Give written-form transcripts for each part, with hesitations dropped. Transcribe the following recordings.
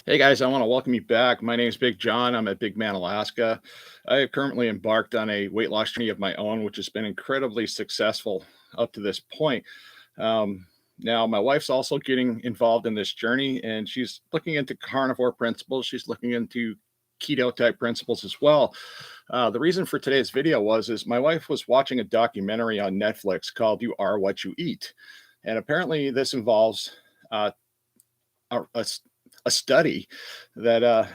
Hey guys, I want to welcome you back. My name is Big John. I'm at Big Man, Alaska. I have currently embarked on a weight loss journey of my own, which has been incredibly successful up to this point. Now, my wife's also getting involved in this journey, and she's looking into carnivore principles. She's looking into keto type principles as well. The reason for today's video is my wife was watching a documentary on Netflix called "You Are What You Eat," and apparently this involves uh, a a study that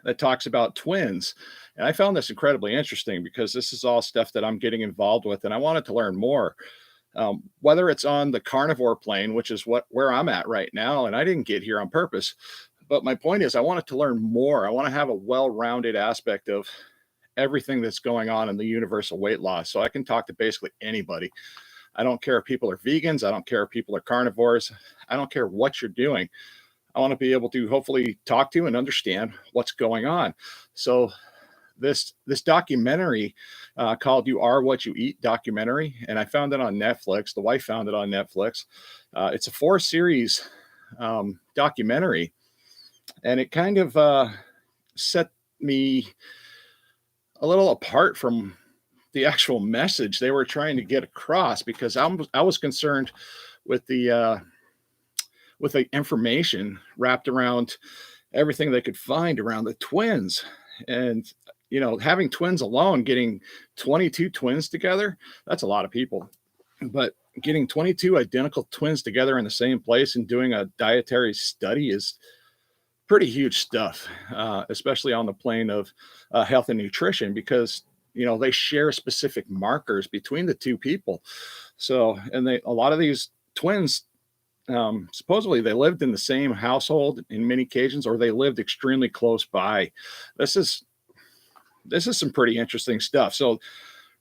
that talks about twins. And I found this incredibly interesting because this is all stuff that I'm getting involved with, and I wanted to learn more. Whether it's on the carnivore plane, which is where I'm at right now, and I didn't get here on purpose. But my point is, I wanted to learn more. I want to have a well-rounded aspect of everything that's going on in the universal weight loss, so I can talk to basically anybody. I don't care if people are vegans. I don't care if people are carnivores. I don't care what you're doing. I want to be able to hopefully talk to and understand what's going on. So this documentary called "You Are What You Eat" documentary, and I found it on Netflix. The wife found it on Netflix. It's a four-series documentary, and it kind of set me a little apart from the actual message they were trying to get across because I was concerned with the information wrapped around everything they could find around the twins. And, having twins alone, getting 22 twins together, that's a lot of people. But getting 22 identical twins together in the same place and doing a dietary study is pretty huge stuff, especially on the plane of health and nutrition, because they share specific markers between the two people. So, and a lot of these twins, supposedly they lived in the same household in many occasions, or they lived extremely close by. This is this is some pretty interesting stuff. So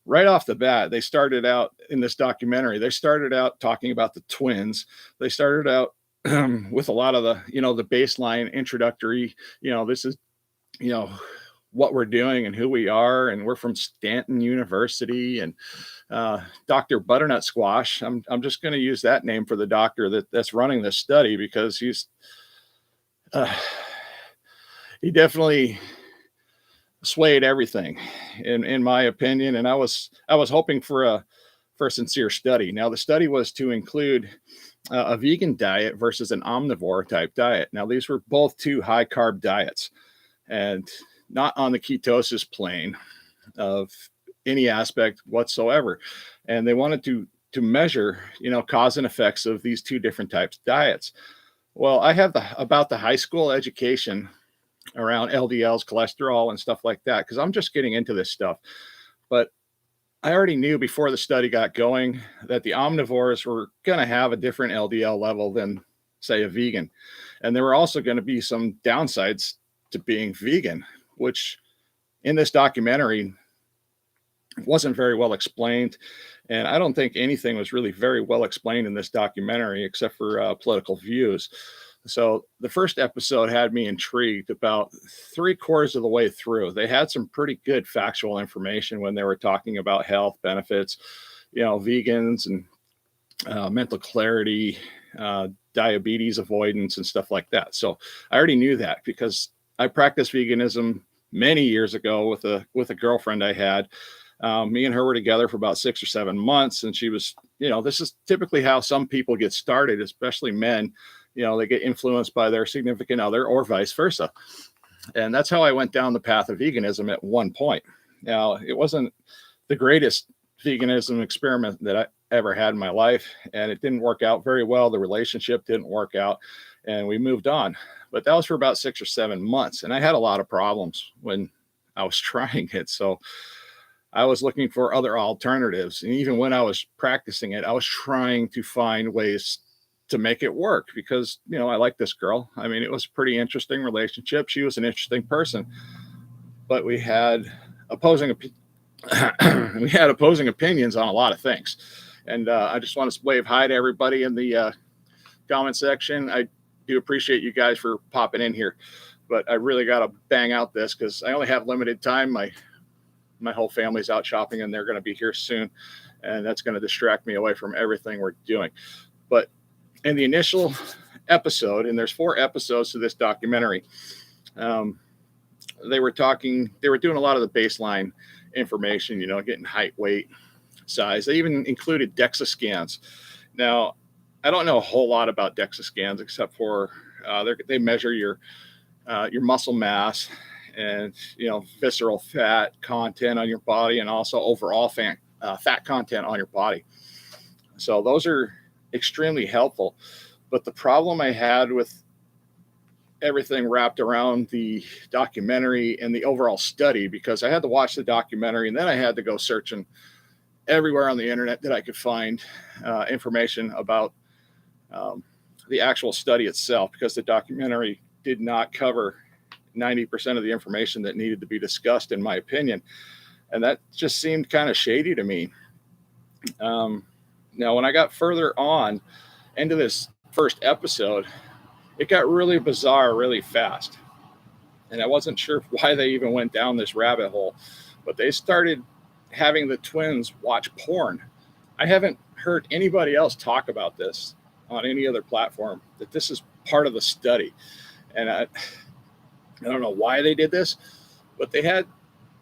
right off the bat, they started out in this documentary. They started out talking about the twins. They started out with a lot of the baseline introductory. This is you know what we're doing and who we are, and we're from Stanton University, and Dr. Butternut Squash. I'm just going to use that name for the doctor that's running this study because uh, he definitely swayed everything, in my opinion. And I was hoping for a sincere study. Now the study was to include a vegan diet versus an omnivore type diet. Now these were both two high carb diets, and not on the ketosis plane of any aspect whatsoever. And they wanted to measure, cause and effects of these two different types of diets. Well, I have about the high school education around LDLs, cholesterol, and stuff like that because I'm just getting into this stuff. But I already knew before the study got going that the omnivores were going to have a different LDL level than, say, a vegan. And there were also going to be some downsides to being vegan, which in this documentary wasn't very well explained. And I don't think anything was really very well explained in this documentary except for political views. So the first episode had me intrigued about three-quarters of the way through. They had some pretty good factual information when they were talking about health benefits, vegans and mental clarity, diabetes avoidance, and stuff like that. So I already knew that because I practiced veganism many years ago with a girlfriend I had. Me and her were together for about 6 or 7 months, and she was, this is typically how some people get started, especially men. They get influenced by their significant other or vice versa. And that's how I went down the path of veganism at one point. Now, it wasn't the greatest veganism experiment that I ever had in my life, and it didn't work out very well. The relationship didn't work out, and we moved on. But that was for about 6 or 7 months, and I had a lot of problems when I was trying it. So I was looking for other alternatives. And even when I was practicing it, I was trying to find ways to make it work because, I like this girl. I mean, it was a pretty interesting relationship. She was an interesting person, but we had opposing opinions on a lot of things. And I just want to wave hi to everybody in the comment section. I do appreciate you guys for popping in here, but I really got to bang out this because I only have limited time. My whole family's out shopping and they're going to be here soon, and that's going to distract me away from everything we're doing. But in the initial episode, and there's 4 episodes to this documentary. Um, they were doing a lot of the baseline information, getting height, weight, size. They even included DEXA scans. Now, I don't know a whole lot about DEXA scans except for they measure your muscle mass and visceral fat content on your body, and also overall fat content on your body. So those are extremely helpful. But the problem I had with everything wrapped around the documentary and the overall study, because I had to watch the documentary and then I had to go searching everywhere on the internet that I could find information about the actual study itself, because the documentary did not cover 90% of the information that needed to be discussed, in my opinion. And that just seemed kind of shady to me. Now, when I got further on into this first episode, it got really bizarre really fast. And I wasn't sure why they even went down this rabbit hole, but they started having the twins watch porn. I haven't heard anybody else talk about this on any other platform, that this is part of the study. And I don't know why they did this, but they had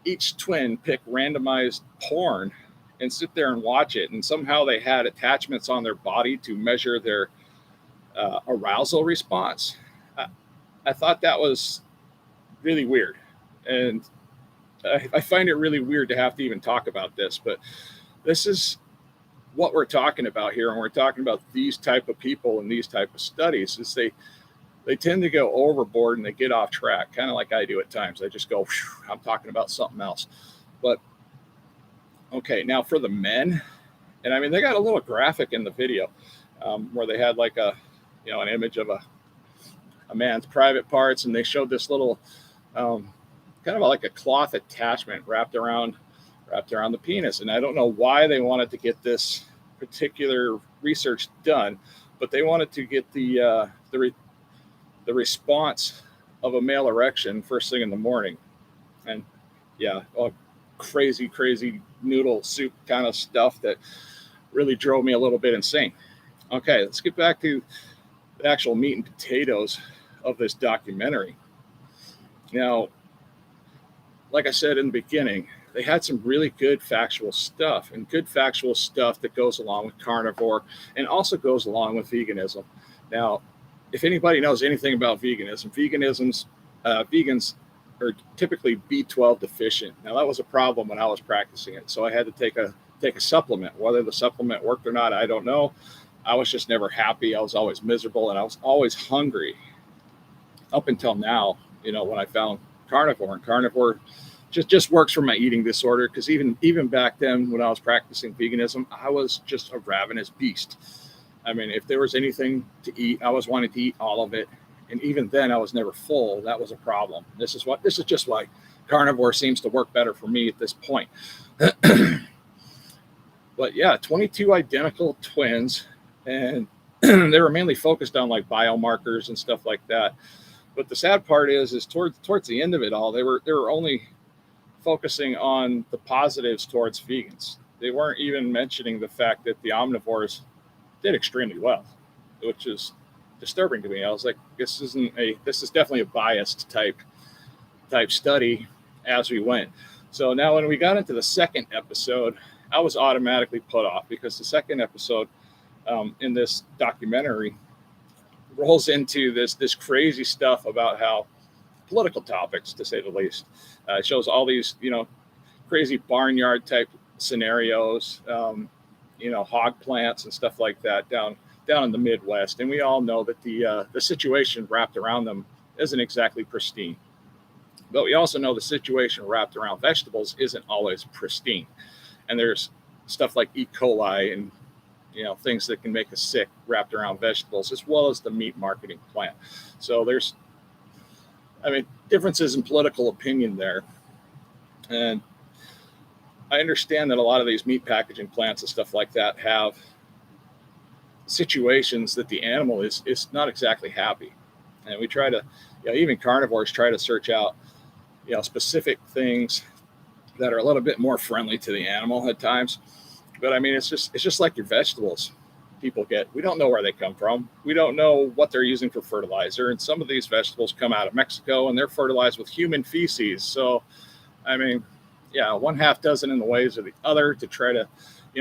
each twin pick randomized porn and sit there and watch it. And somehow they had attachments on their body to measure their arousal response. I thought that was really weird. And I find it really weird to have to even talk about this, but this is what we're talking about here. And we're talking about these type of people and these type of studies, is they tend to go overboard and they get off track, kind of like I do at times. I just go, I'm talking about something else. But okay, now for the men, and I mean, they got a little graphic in the video where they had like an image of a man's private parts, and they showed this little kind of like a cloth attachment wrapped around the penis. And I don't know why they wanted to get this particular research done, but they wanted to get the response of a male erection first thing in the morning. And crazy noodle soup kind of stuff that really drove me a little bit insane. Okay, let's get back to the actual meat and potatoes of this documentary. Now, like I said in the beginning, they had some really good factual stuff, and good factual stuff that goes along with carnivore and also goes along with veganism. Now, if anybody knows anything about vegans are typically B12 deficient. Now, that was a problem when I was practicing it, so I had to take a supplement. Whether the supplement worked or not, I don't know. I was just never happy. I was always miserable, and I was always hungry up until now, when I found carnivore. And carnivore just works for my eating disorder, because even back then when I was practicing veganism, I was just a ravenous beast. I mean, if there was anything to eat, I was wanting to eat all of it. And even then, I was never full. That was a problem. This is just why carnivore seems to work better for me at this point. But yeah, 22 identical twins, and they were mainly focused on like biomarkers and stuff like that. But the sad part is towards the end of it all, they were only focusing on the positives towards vegans. They weren't even mentioning the fact that the omnivores did extremely well, which is disturbing to me. I was like, this is definitely a biased type study as we went. So now when we got into the second episode, I was automatically put off, because the second episode in this documentary rolls into this crazy stuff about how political topics, to say the least. It shows all these, crazy barnyard type scenarios, hog plants and stuff like that down in the Midwest. And we all know that the situation wrapped around them isn't exactly pristine. But we also know the situation wrapped around vegetables isn't always pristine. And there's stuff like E. coli and things that can make us sick wrapped around vegetables, as well as the meat marketing plant. So there's differences in political opinion there. And I understand that a lot of these meat packaging plants and stuff like that have situations that the animal is not exactly happy. And we try to, even carnivores try to search out, specific things that are a little bit more friendly to the animal at times. But I mean, it's just like your vegetables. people get. We don't know where they come from. We don't know what they're using for fertilizer. And some of these vegetables come out of Mexico and they're fertilized with human feces. So, I mean, yeah, one half dozen in the ways of the other to try to,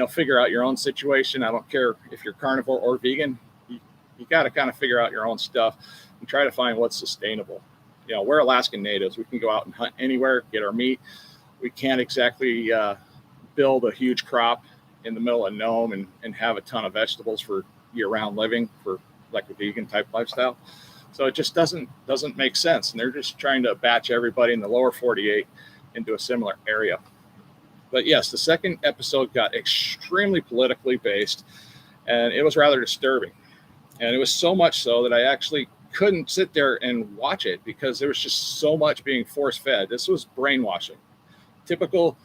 figure out your own situation. I don't care if you're carnivore or vegan. You got to kind of figure out your own stuff and try to find what's sustainable. We're Alaskan natives. We can go out and hunt anywhere, get our meat. We can't exactly build a huge crop in the middle of Nome and have a ton of vegetables for year-round living for like a vegan type lifestyle. So it just doesn't make sense. And they're just trying to batch everybody in the lower 48 into a similar area. But yes, the second episode got extremely politically based, and it was rather disturbing. And it was so much so that I actually couldn't sit there and watch it because there was just so much being force fed. This was brainwashing, typical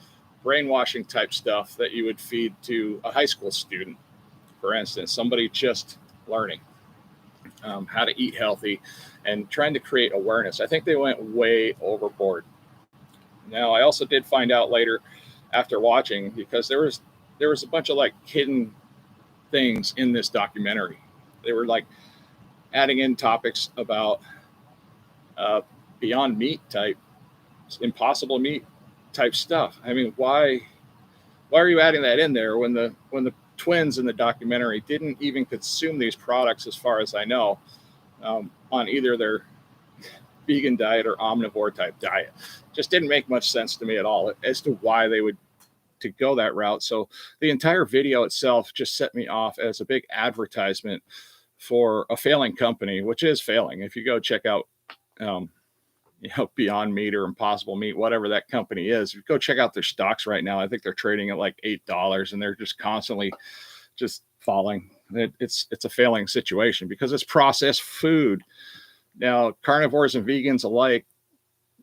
brainwashing type stuff that you would feed to a high school student, for instance, somebody just learning how to eat healthy and trying to create awareness. I think they went way overboard. Now, I also did find out later after watching, because there was a bunch of like hidden things in this documentary. They were like adding in topics about Beyond Meat type, Impossible Meat type stuff. I mean, why are you adding that in there when the twins in the documentary didn't even consume these products, as far as I know, on either their vegan diet or omnivore type diet? Just didn't make much sense to me at all as to why they would to go that route. So the entire video itself just set me off as a big advertisement for a failing company, which is failing. If you go check out Beyond Meat or Impossible Meat, whatever that company is, you go check out their stocks right now. I think they're trading at like $8 and they're just constantly just falling. It's a failing situation because it's processed food. Now, carnivores and vegans alike,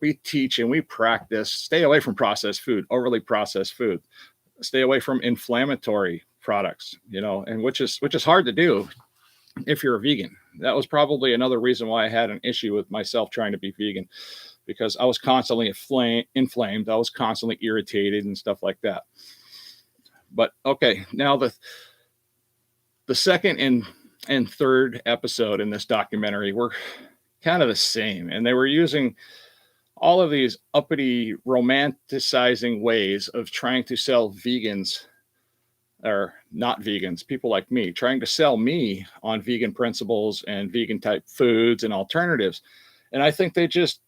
we teach and we practice stay away from processed food, overly processed food, stay away from inflammatory products, and which is hard to do if you're a vegan. That was probably another reason why I had an issue with myself trying to be vegan, because I was constantly inflamed. I was constantly irritated and stuff like that. But okay, now the second and third episode in this documentary were kind of the same, and they were using all of these uppity, romanticizing ways of trying to sell vegans or not vegans, people like me, trying to sell me on vegan principles and vegan type foods and alternatives. And I think they just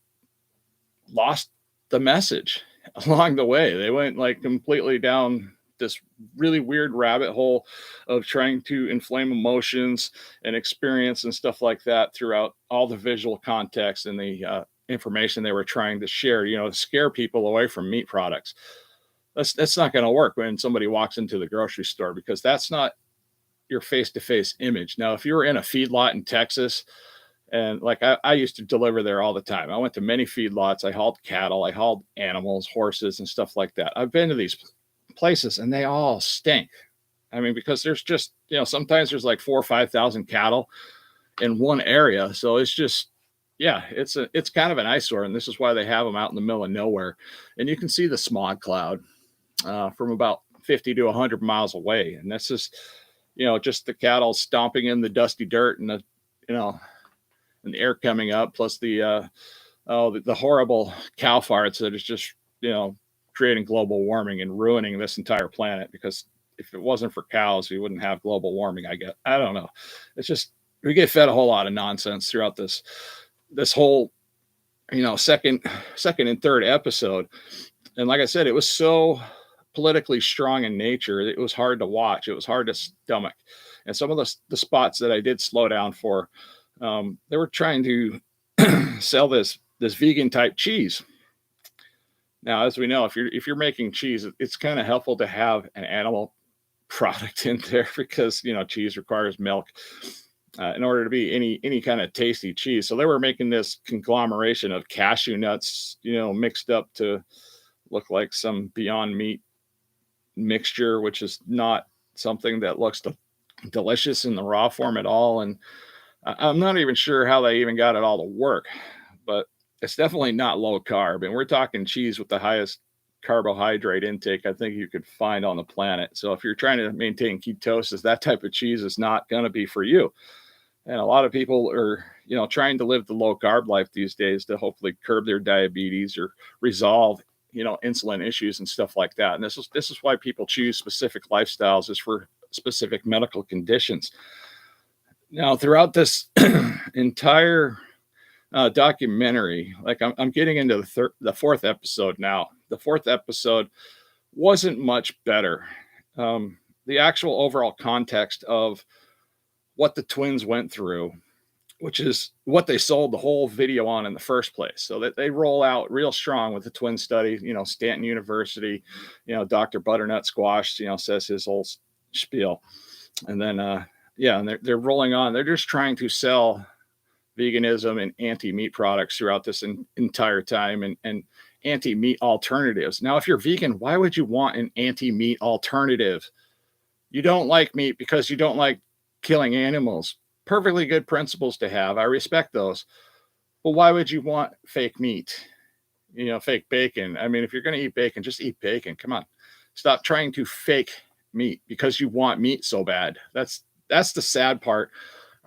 lost the message along the way. They went like completely down this really weird rabbit hole of trying to inflame emotions and experience and stuff like that throughout all the visual context and the information they were trying to share, to scare people away from meat products. That's not going to work when somebody walks into the grocery store, because that's not your face-to-face image. Now, if you were in a feedlot in Texas, and like I used to deliver there all the time. I went to many feedlots. I hauled cattle, I hauled animals, horses, and stuff like that. I've been to these places and they all stink. I mean, because there's just, sometimes there's like 4,000 or 5,000 cattle in one area. So it's just, yeah, it's kind of an eyesore. And this is why they have them out in the middle of nowhere. And you can see the smog cloud from about 50 to 100 miles away. And that's just, just the cattle stomping in the dusty dirt and and the air coming up, plus the horrible cow farts that is just, creating global warming and ruining this entire planet. Because if it wasn't for cows, we wouldn't have global warming. I don't know. It's just, we get fed a whole lot of nonsense throughout this whole, second and third episode. And like I said, it was so politically strong in nature, it was hard to watch. It was hard to stomach. And some of the spots that I did slow down for, they were trying to sell this vegan type cheese. Now, as we know, if you're making cheese, it's kind of helpful to have an animal product in there, because cheese requires milk in order to be any kind of tasty cheese. So they were making this conglomeration of cashew nuts, mixed up to look like some Beyond Meat mixture, which is not something that looks delicious in the raw form at all. And I'm not even sure how they even got it all to work, but it's definitely not low carb. And we're talking cheese with the highest carbohydrate intake I think you could find on the planet. So if you're trying to maintain ketosis, that type of cheese is not going to be for you. And a lot of people are, trying to live the low carb life these days to hopefully curb their diabetes or resolve, insulin issues and stuff like that. And this is why people choose specific lifestyles, is for specific medical conditions. Now, throughout this entire documentary, like I'm getting into the fourth episode now. The fourth episode wasn't much better. The actual overall context of what the twins went through, which is what they sold the whole video on in the first place. So that they roll out real strong with the twin study, Stanton University, Dr. Butternut Squash, says his whole spiel. And then, and they're rolling on. They're just trying to sell veganism and anti-meat products throughout this entire time, and anti-meat alternatives. Now, if you're vegan, why would you want an anti-meat alternative? You don't like meat because you don't like killing animals. Perfectly good principles to have. I respect those. But why would you want fake meat? Fake bacon. I mean, if you're going to eat bacon, just eat bacon. Come on. Stop trying to fake meat because you want meat so bad. That's the sad part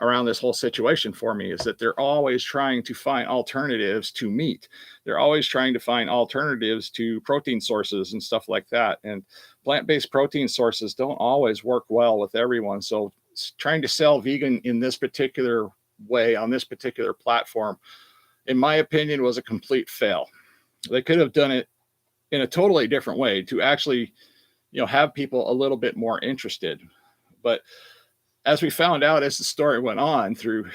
around this whole situation for me, is that they're always trying to find alternatives to meat. They're always trying to find alternatives to protein sources and stuff like that. And plant-based protein sources don't always work well with everyone. So trying to sell vegan in this particular way on this particular platform, in my opinion, was a complete fail. They could have done it in a totally different way to actually, have people a little bit more interested. But as we found out as the story went on through,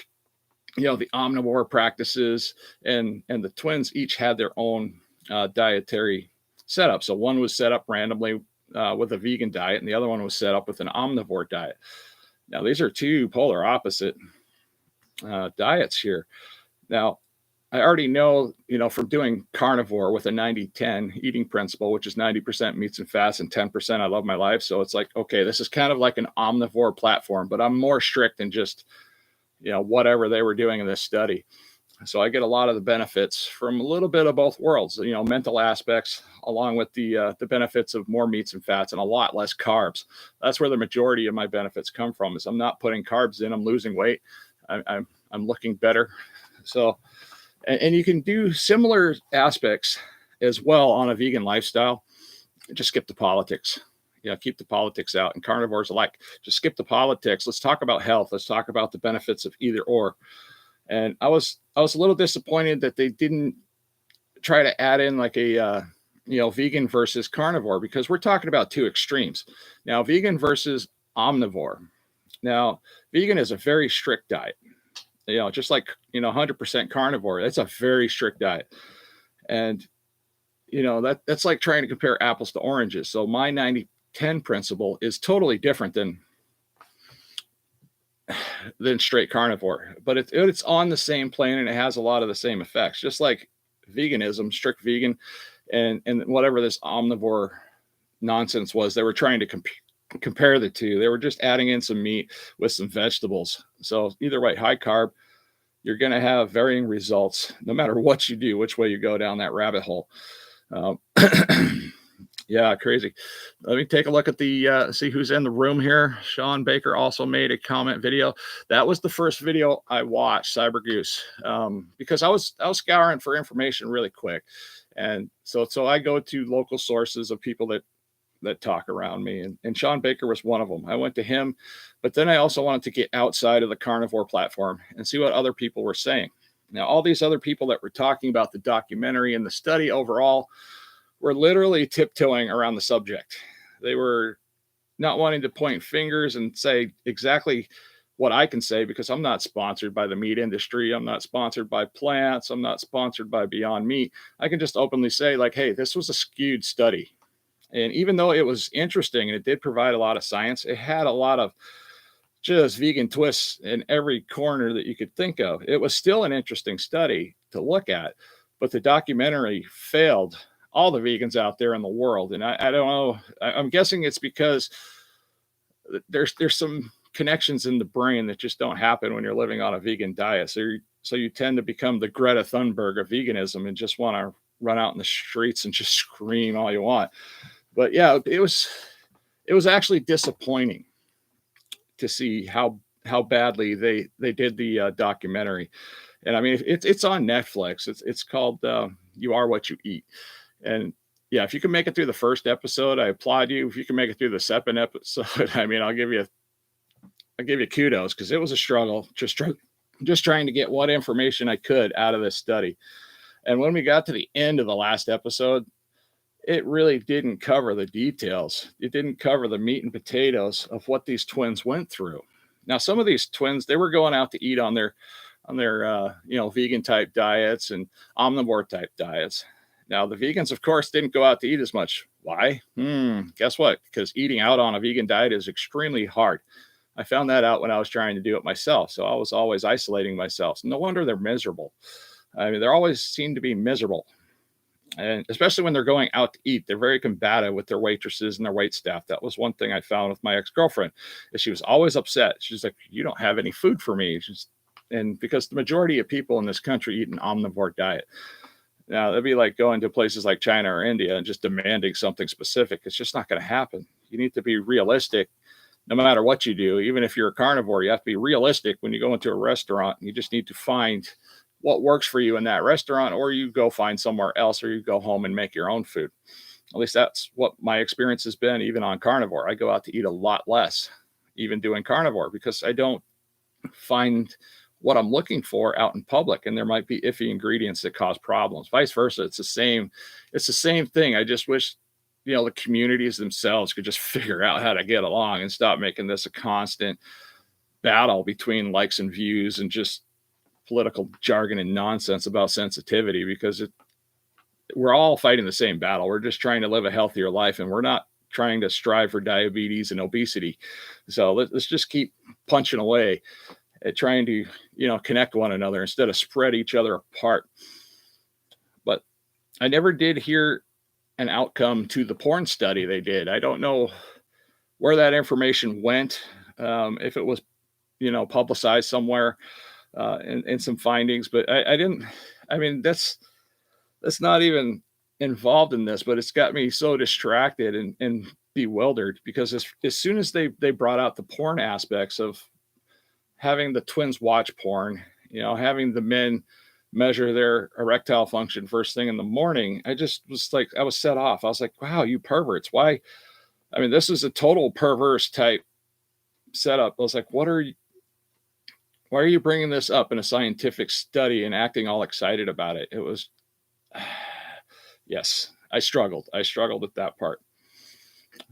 the omnivore practices, and the twins each had their own dietary setup. So one was set up randomly with a vegan diet, and the other one was set up with an omnivore diet. Now, these are two polar opposite diets here. Now, I already know, from doing carnivore with a 90-10 eating principle, which is 90% meats and fats and 10% I love my life. So it's like, okay, this is kind of like an omnivore platform, but I'm more strict than just, whatever they were doing in this study. So I get a lot of the benefits from a little bit of both worlds, mental aspects, along with the benefits of more meats and fats and a lot less carbs. That's where the majority of my benefits come from, is I'm not putting carbs in, I'm losing weight. I'm looking better. So, and you can do similar aspects as well on a vegan lifestyle. Just skip the politics. Keep the politics out. And carnivores alike, just skip the politics. Let's talk about health. Let's talk about the benefits of either or. And I was a little disappointed that they didn't try to add in like a vegan versus carnivore, because we're talking about two extremes. Now, vegan versus omnivore. Now, vegan is a very strict diet. Just like 100% carnivore. That's a very strict diet. And that's like trying to compare apples to oranges. So my 90-10 principle is totally different than straight carnivore, but it's on the same plane, and it has a lot of the same effects, just like veganism, strict vegan, and whatever this omnivore nonsense was. They were trying to compare the two. They were just adding in some meat with some vegetables. So either way, high carb, you're going to have varying results no matter what you do, which way you go down that rabbit hole. Yeah, crazy. Let me take a look at the see who's in the room here. Sean Baker also made a comment video. That was the first video I watched, Cyber Goose, because I was scouring for information really quick, and so I go to local sources of people that talk around me, and Sean Baker was one of them. I went to him, but then I also wanted to get outside of the carnivore platform and see what other people were saying. Now, all these other people that were talking about the documentary and the study overall were literally tiptoeing around the subject. They were not wanting to point fingers and say exactly what I can say, because I'm not sponsored by the meat industry. I'm not sponsored by plants. I'm not sponsored by Beyond Meat. I can just openly say, like, hey, this was a skewed study. And even though it was interesting and it did provide a lot of science, it had a lot of just vegan twists in every corner that you could think of. It was still an interesting study to look at, but the documentary failed all the vegans out there in the world. And I don't know, I'm guessing it's because there's some connections in the brain that just don't happen when you're living on a vegan diet. So you tend to become the Greta Thunberg of veganism and just want to run out in the streets and just scream all you want. But yeah, it was actually disappointing to see how badly they did the documentary. And I mean, it's on Netflix. It's called "You Are What You Eat." And yeah, if you can make it through the first episode, I applaud you. If you can make it through the second episode, I mean, I'll give you kudos because it was a struggle just trying to get what information I could out of this study. And when we got to the end of the last episode, it really didn't cover the details. It didn't cover the meat and potatoes of what these twins went through. Now, some of these twins, they were going out to eat on their vegan type diets and omnivore type diets. Now, the vegans, of course, didn't go out to eat as much. Why? Guess what? Because eating out on a vegan diet is extremely hard. I found that out when I was trying to do it myself. So I was always isolating myself. No wonder they're miserable. I mean, they always seem to be miserable. And especially when they're going out to eat, they're very combative with their waitresses and their wait staff. That was one thing I found with my ex-girlfriend, is she was always upset. She's like, "You don't have any food for me." And because the majority of people in this country eat an omnivore diet. Now, that'd be like going to places like China or India and just demanding something specific. It's just not going to happen. You need to be realistic no matter what you do. Even if you're a carnivore, you have to be realistic when you go into a restaurant. You just need to find what works for you in that restaurant, or you go find somewhere else, or you go home and make your own food. At least that's what my experience has been, even on carnivore. I go out to eat a lot less, even doing carnivore, because I don't find what I'm looking for out in public, and there might be iffy ingredients that cause problems. Vice versa, it's the same thing. I just wish the communities themselves could just figure out how to get along and stop making this a constant battle between likes and views and just political jargon and nonsense about sensitivity, because we're all fighting the same battle. We're just trying to live a healthier life, and we're not trying to strive for diabetes and obesity. So let's just keep punching away at trying to connect one another instead of spread each other apart. But I never did hear an outcome to the porn study they did. I don't know where that information went, if it was publicized somewhere in some findings, but I didn't. I mean, that's not even involved in this, but it's got me so distracted and bewildered, because as soon as they brought out the porn aspects of having the twins watch porn, having the men measure their erectile function first thing in the morning, I just was like, I was set off. I was like, wow, you perverts. Why? I mean, this is a total perverse type setup. I was like, why are you bringing this up in a scientific study and acting all excited about it? It was, yes, I struggled with that part.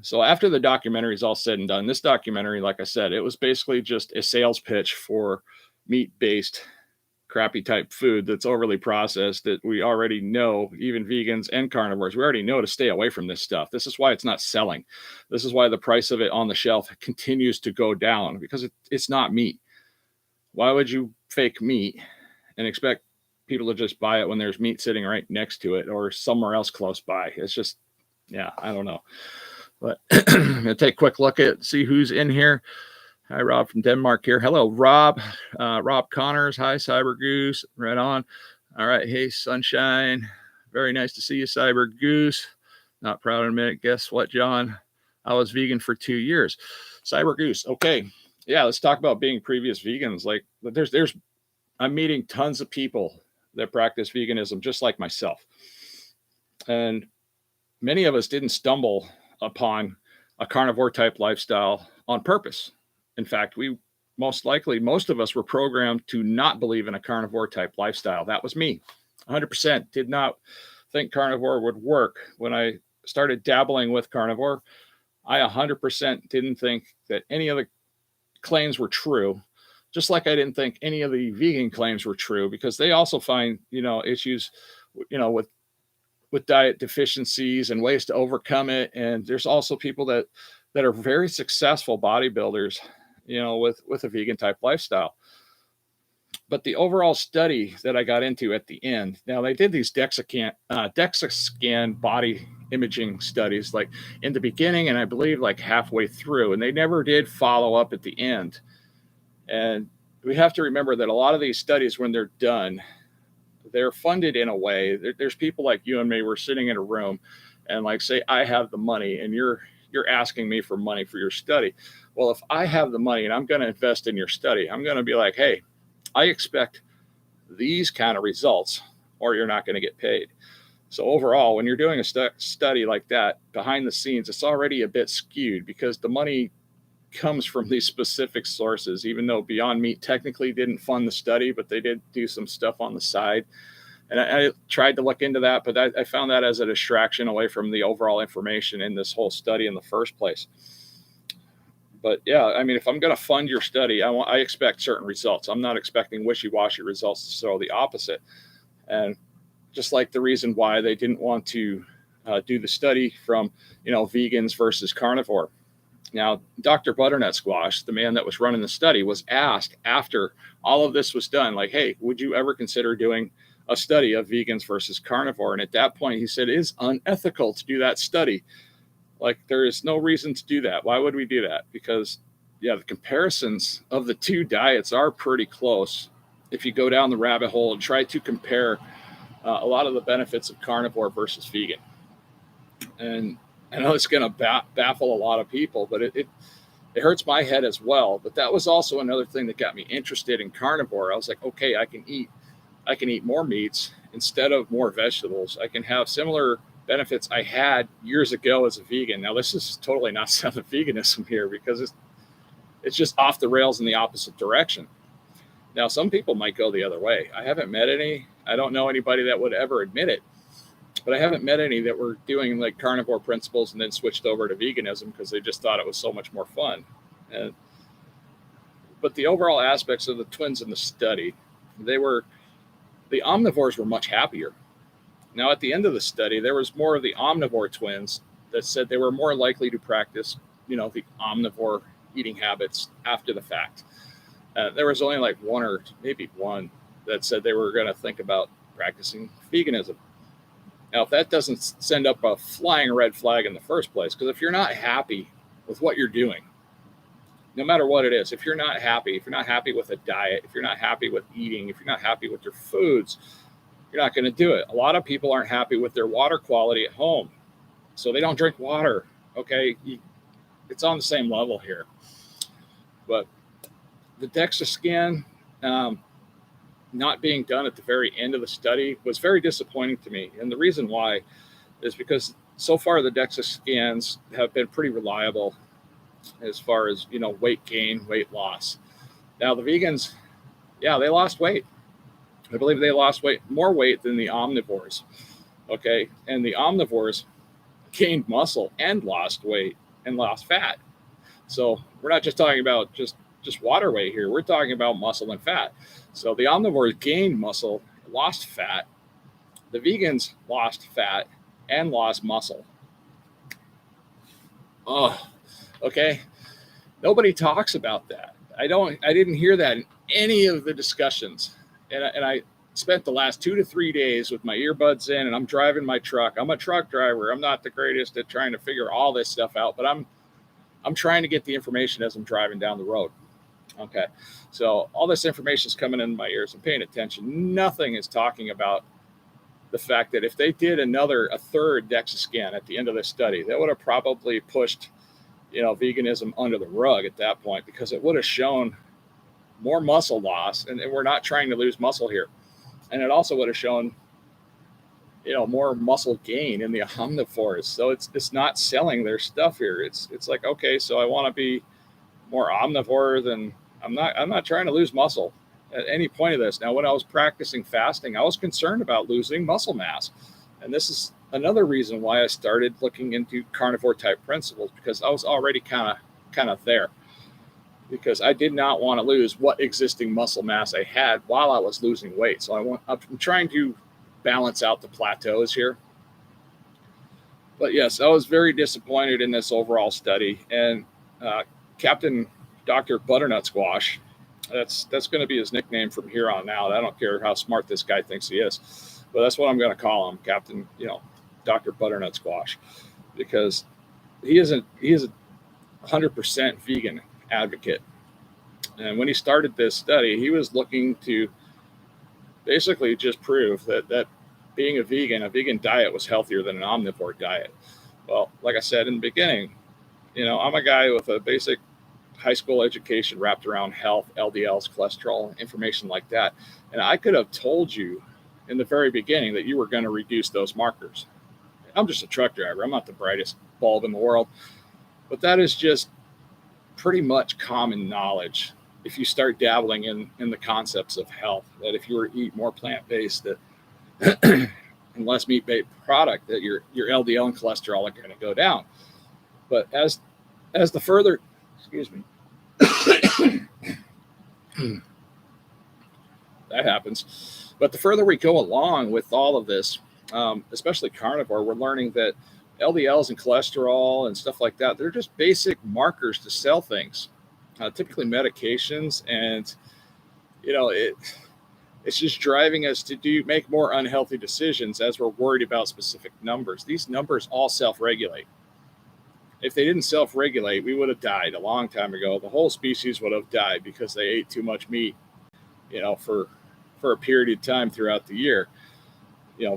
So after the documentary is all said and done, this documentary, like I said, it was basically just a sales pitch for meat-based crappy type food that's overly processed, that we already know, even vegans and carnivores, we already know to stay away from this stuff. This is why it's not selling. This is why the price of it on the shelf continues to go down, because it's not meat. Why would you fake meat and expect people to just buy it when there's meat sitting right next to it or somewhere else close by? It's just, yeah, I don't know. But I'm going to take a quick look at, see who's in here. Hi, Rob from Denmark here. Hello, Rob. Rob Connors. Hi, Cyber Goose. Right on. All right. Hey, Sunshine. Very nice to see you, Cyber Goose. Not proud to admit. Guess what, John? I was vegan for 2 years. Cyber Goose. Okay. Yeah, let's talk about being previous vegans. Like, I'm meeting tons of people that practice veganism just like myself. And many of us didn't stumble upon a carnivore type lifestyle on purpose. In fact, most of us were programmed to not believe in a carnivore type lifestyle. That was me. 100% did not think carnivore would work. When I started dabbling with carnivore, I 100% didn't think that any of the claims were true, just like I didn't think any of the vegan claims were true, because they also find, issues, with diet deficiencies and ways to overcome it. And there's also people that are very successful bodybuilders, with a vegan type lifestyle. But the overall study that I got into at the end, now they did these DEXA scan body imaging studies, like in the beginning, and I believe like halfway through, and they never did follow up at the end. And we have to remember that a lot of these studies, when they're done, they're funded in a way. There's people like you and me. We're sitting in a room, and like say I have the money, and you're asking me for money for your study. Well, if I have the money and I'm going to invest in your study, I'm going to be like, hey, I expect these kind of results, or you're not going to get paid. So overall, when you're doing a study like that behind the scenes, it's already a bit skewed because the money comes from these specific sources, even though Beyond Meat technically didn't fund the study, but they did do some stuff on the side. And I tried to look into that, but I found that as a distraction away from the overall information in this whole study in the first place. But yeah, I mean, if I'm going to fund your study, I expect certain results. I'm not expecting wishy-washy results, so the opposite. And just like the reason why they didn't want to do the study from, vegans versus carnivore. Now, Dr. Butternut Squash, the man that was running the study, was asked after all of this was done, like, hey, would you ever consider doing a study of vegans versus carnivore? And at that point, he said, it is unethical to do that study. Like, there is no reason to do that. Why would we do that? Because, yeah, the comparisons of the two diets are pretty close. If you go down the rabbit hole and try to compare a lot of the benefits of carnivore versus vegan. And I know it's going to baffle a lot of people, but it hurts my head as well. But that was also another thing that got me interested in carnivore. I was like, okay, I can eat more meats instead of more vegetables. I can have similar benefits I had years ago as a vegan. Now, this is totally not selling veganism here because it's just off the rails in the opposite direction. Now, some people might go the other way. I haven't met any. I don't know anybody that would ever admit it, but I haven't met any that were doing like carnivore principles and then switched over to veganism because they just thought it was so much more fun. But the overall aspects of the twins in the study, the omnivores were much happier. Now, at the end of the study, there was more of the omnivore twins that said they were more likely to practice, the omnivore eating habits after the fact. There was only like one or maybe one that said they were going to think about practicing veganism. Now, if that doesn't send up a flying red flag in the first place, because if you're not happy with what you're doing, no matter what it is, if you're not happy with a diet, if you're not happy with eating, if you're not happy with your foods, you're not going to do it. A lot of people aren't happy with their water quality at home, so they don't drink water. Okay, it's on the same level here. But the DEXA scan not being done at the very end of the study was very disappointing to me. And the reason why is because so far the DEXA scans have been pretty reliable as far as, weight gain, weight loss. Now the vegans, yeah, they lost weight. I believe they lost more weight than the omnivores. Okay. And the omnivores gained muscle and lost weight and lost fat. So we're not just talking about just water weight here. We're talking about muscle and fat. So the omnivores gained muscle, lost fat. The vegans lost fat and lost muscle. Oh, okay. Nobody talks about that. I didn't hear that in any of the discussions. And I spent the last 2 to 3 days with my earbuds in, and I'm driving my truck. I'm a truck driver. I'm not the greatest at trying to figure all this stuff out, but I'm trying to get the information as I'm driving down the road. Okay. So all this information is coming in my ears. I'm paying attention. Nothing is talking about the fact that if they did a third DEXA scan at the end of this study, that would have probably pushed, veganism under the rug at that point, because it would have shown more muscle loss, and we're not trying to lose muscle here. And it also would have shown, more muscle gain in the omnivores. So it's not selling their stuff here. It's like, okay, so I want to be more omnivore than I'm not trying to lose muscle at any point of this. Now, when I was practicing fasting, I was concerned about losing muscle mass. And this is another reason why I started looking into carnivore type principles, because I was already kind of there, because I did not want to lose what existing muscle mass I had while I was losing weight. So I'm trying to balance out the plateaus here. But yes, I was very disappointed in this overall study. And Captain Dr. Butternut Squash, that's going to be his nickname from here on out. I don't care how smart this guy thinks he is, but that's what I'm going to call him, Captain, Dr. Butternut Squash, because he is a 100% vegan advocate. And when he started this study, he was looking to basically just proved that being a vegan diet was healthier than an omnivore diet. Well, like I said in the beginning, I'm a guy with a basic high school education wrapped around health, LDLs, cholesterol, information like that. And I could have told you in the very beginning that you were going to reduce those markers. I'm just a truck driver. I'm not the brightest bulb in the world, but that is just pretty much common knowledge. If you start dabbling in the concepts of health, that if you were to eat more plant-based and less meat-based product, that your LDL and cholesterol are going to go down. But as the further, excuse me, that happens. But the further we go along with all of this, especially carnivore, we're learning that LDLs and cholesterol and stuff like that, they're just basic markers to sell things, typically medications. And, it's just driving us to make more unhealthy decisions as we're worried about specific numbers. These numbers all self-regulate. If they didn't self-regulate, we would have died a long time ago. The whole species would have died because they ate too much meat, for a period of time throughout the year.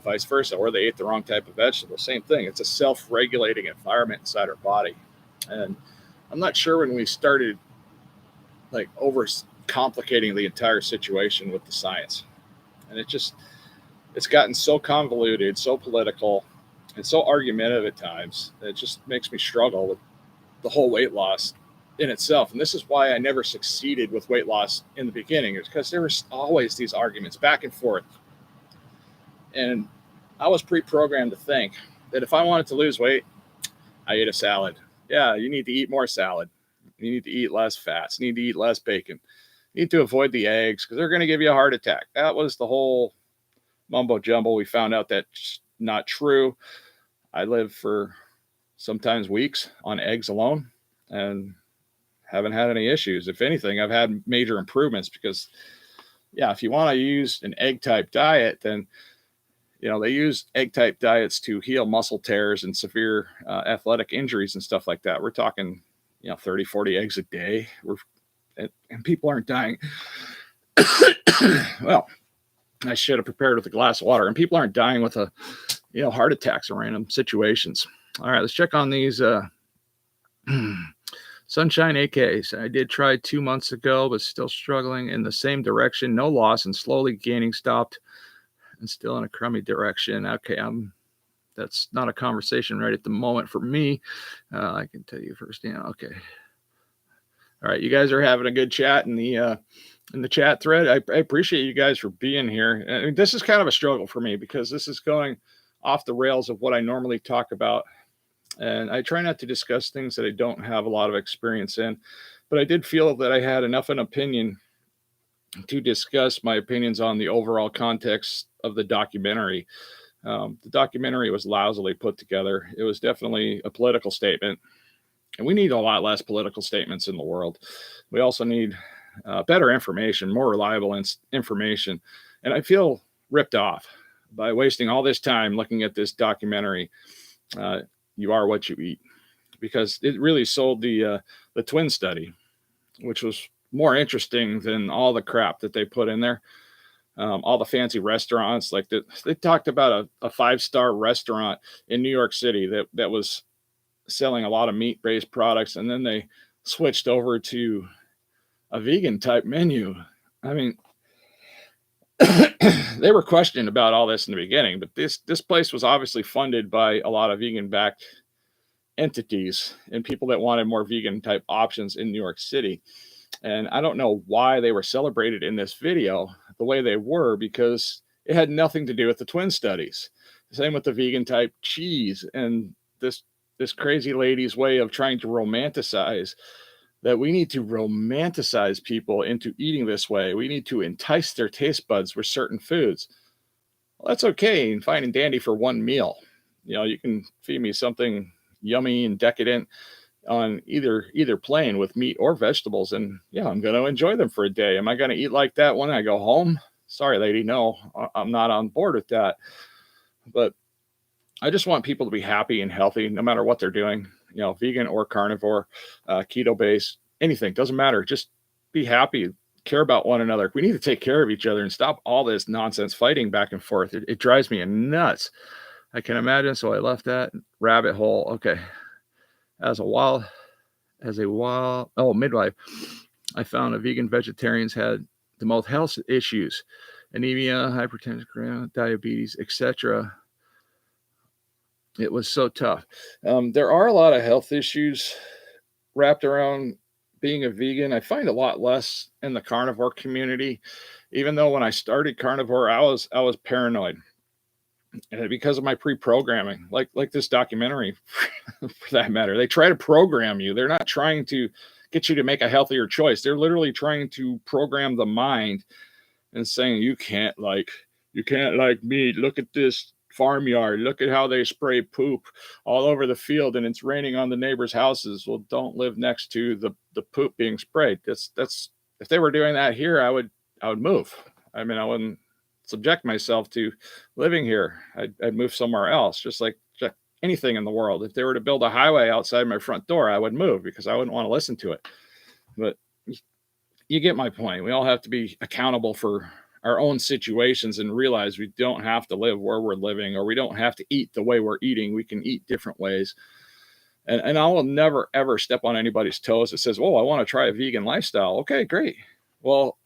Vice versa, or they ate the wrong type of vegetable. Same thing. It's a self-regulating environment inside our body. And I'm not sure when we started over complicating the entire situation with the science. And it's gotten so convoluted, so political, and so argumentative at times that it just makes me struggle with the whole weight loss in itself. And this is why I never succeeded with weight loss in the beginning, is because there was always these arguments back and forth. And I was pre-programmed to think that if I wanted to lose weight, I ate a salad. Yeah, you need to eat more salad. You need to eat less fats. You need to eat less bacon. You need to avoid the eggs because they're going to give you a heart attack. That was the whole mumbo jumbo. We found out that's not true. I lived for sometimes weeks on eggs alone and haven't had any issues. If anything, I've had major improvements because, if you want to use an egg type diet, then they use egg type diets to heal muscle tears and severe athletic injuries and stuff like that. We're talking, 30, 40 eggs a day. And people aren't dying. Well, I should have prepared with a glass of water. And people aren't dying with heart attacks in random situations. All right, let's check on these Sunshine AKs. I did try 2 months ago, but still struggling in the same direction. No loss and slowly gaining, stopped and still in a crummy direction. Okay, that's not a conversation right at the moment for me. I can tell you firsthand. Okay. All right, you guys are having a good chat in the chat thread. I appreciate you guys for being here. I mean, this is kind of a struggle for me because this is going off the rails of what I normally talk about. And I try not to discuss things that I don't have a lot of experience in. But I did feel that I had enough an opinion to discuss my opinions on the overall context of the documentary. The documentary was lousily put together. It was definitely a political statement. And we need a lot less political statements in the world. We also need better information, more reliable information. And I feel ripped off by wasting all this time looking at this documentary, You Are What You Eat, because it really sold the twin study, which was more interesting than all the crap that they put in there. All the fancy restaurants, they talked about a 5-star restaurant in New York City that was selling a lot of meat-based products, and then they switched over to a vegan type menu. I mean, they were questioning about all this in the beginning, but this place was obviously funded by a lot of vegan-backed entities and people that wanted more vegan type options in New York City. And I don't know why they were celebrated in this video the way they were, because it had nothing to do with the twin studies. Same with the vegan type cheese and this crazy lady's way of trying to romanticize that we need to romanticize people into eating this way. We need to entice their taste buds with certain foods. Well, that's okay and fine and dandy for one meal. You can feed me something yummy and decadent on either plane with meat or vegetables, and I'm going to enjoy them for a day. Am I going to eat like that when I go home? Sorry, lady, no, I'm not on board with that. But I just want people to be happy and healthy no matter what they're doing, vegan or carnivore, keto based, anything, doesn't matter. Just be happy, care about one another. We need to take care of each other and stop all this nonsense fighting back and forth. It drives me nuts. I can imagine. So I left that rabbit hole. Okay. As a while, midwife, I found a vegan vegetarians had the most health issues, anemia, hypertension, diabetes, etc. It was so tough. There are a lot of health issues wrapped around being a vegan. I find a lot less in the carnivore community. Even though when I started carnivore, I was paranoid, and because of my pre-programming, like this documentary, for that matter. They try to program you. They're not trying to get you to make a healthier choice. They're literally trying to program the mind and saying you can't like meat. Look at this farmyard. Look at how they spray poop all over the field, and it's raining on the neighbors' houses. Well, don't live next to the poop being sprayed. That's if they were doing that here, I would move. I mean, I wouldn't subject myself to living here. I'd move somewhere else, just like anything in the world. If they were to build a highway outside my front door, I would move because I wouldn't want to listen to it. But you get my point. We all have to be accountable for our own situations and realize we don't have to live where we're living, or we don't have to eat the way we're eating. We can eat different ways. And I will never, ever step on anybody's toes that says, oh, I want to try a vegan lifestyle. Okay, great. Well,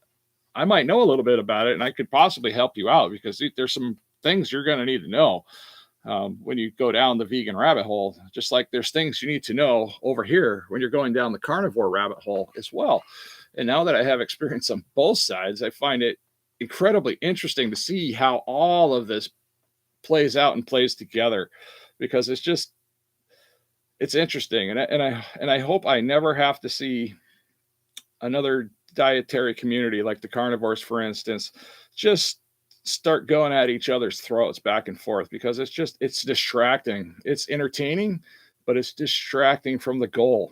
I might know a little bit about it, and I could possibly help you out, because there's some things you're going to need to know when you go down the vegan rabbit hole, just like there's things you need to know over here when you're going down the carnivore rabbit hole as well. And now that I have experience on both sides, I find it incredibly interesting to see how all of this plays out and plays together, because it's interesting. And I hope I never have to see another dietary community like the carnivores, for instance, just start going at each other's throats back and forth, because it's distracting. It's entertaining, but it's distracting from the goal.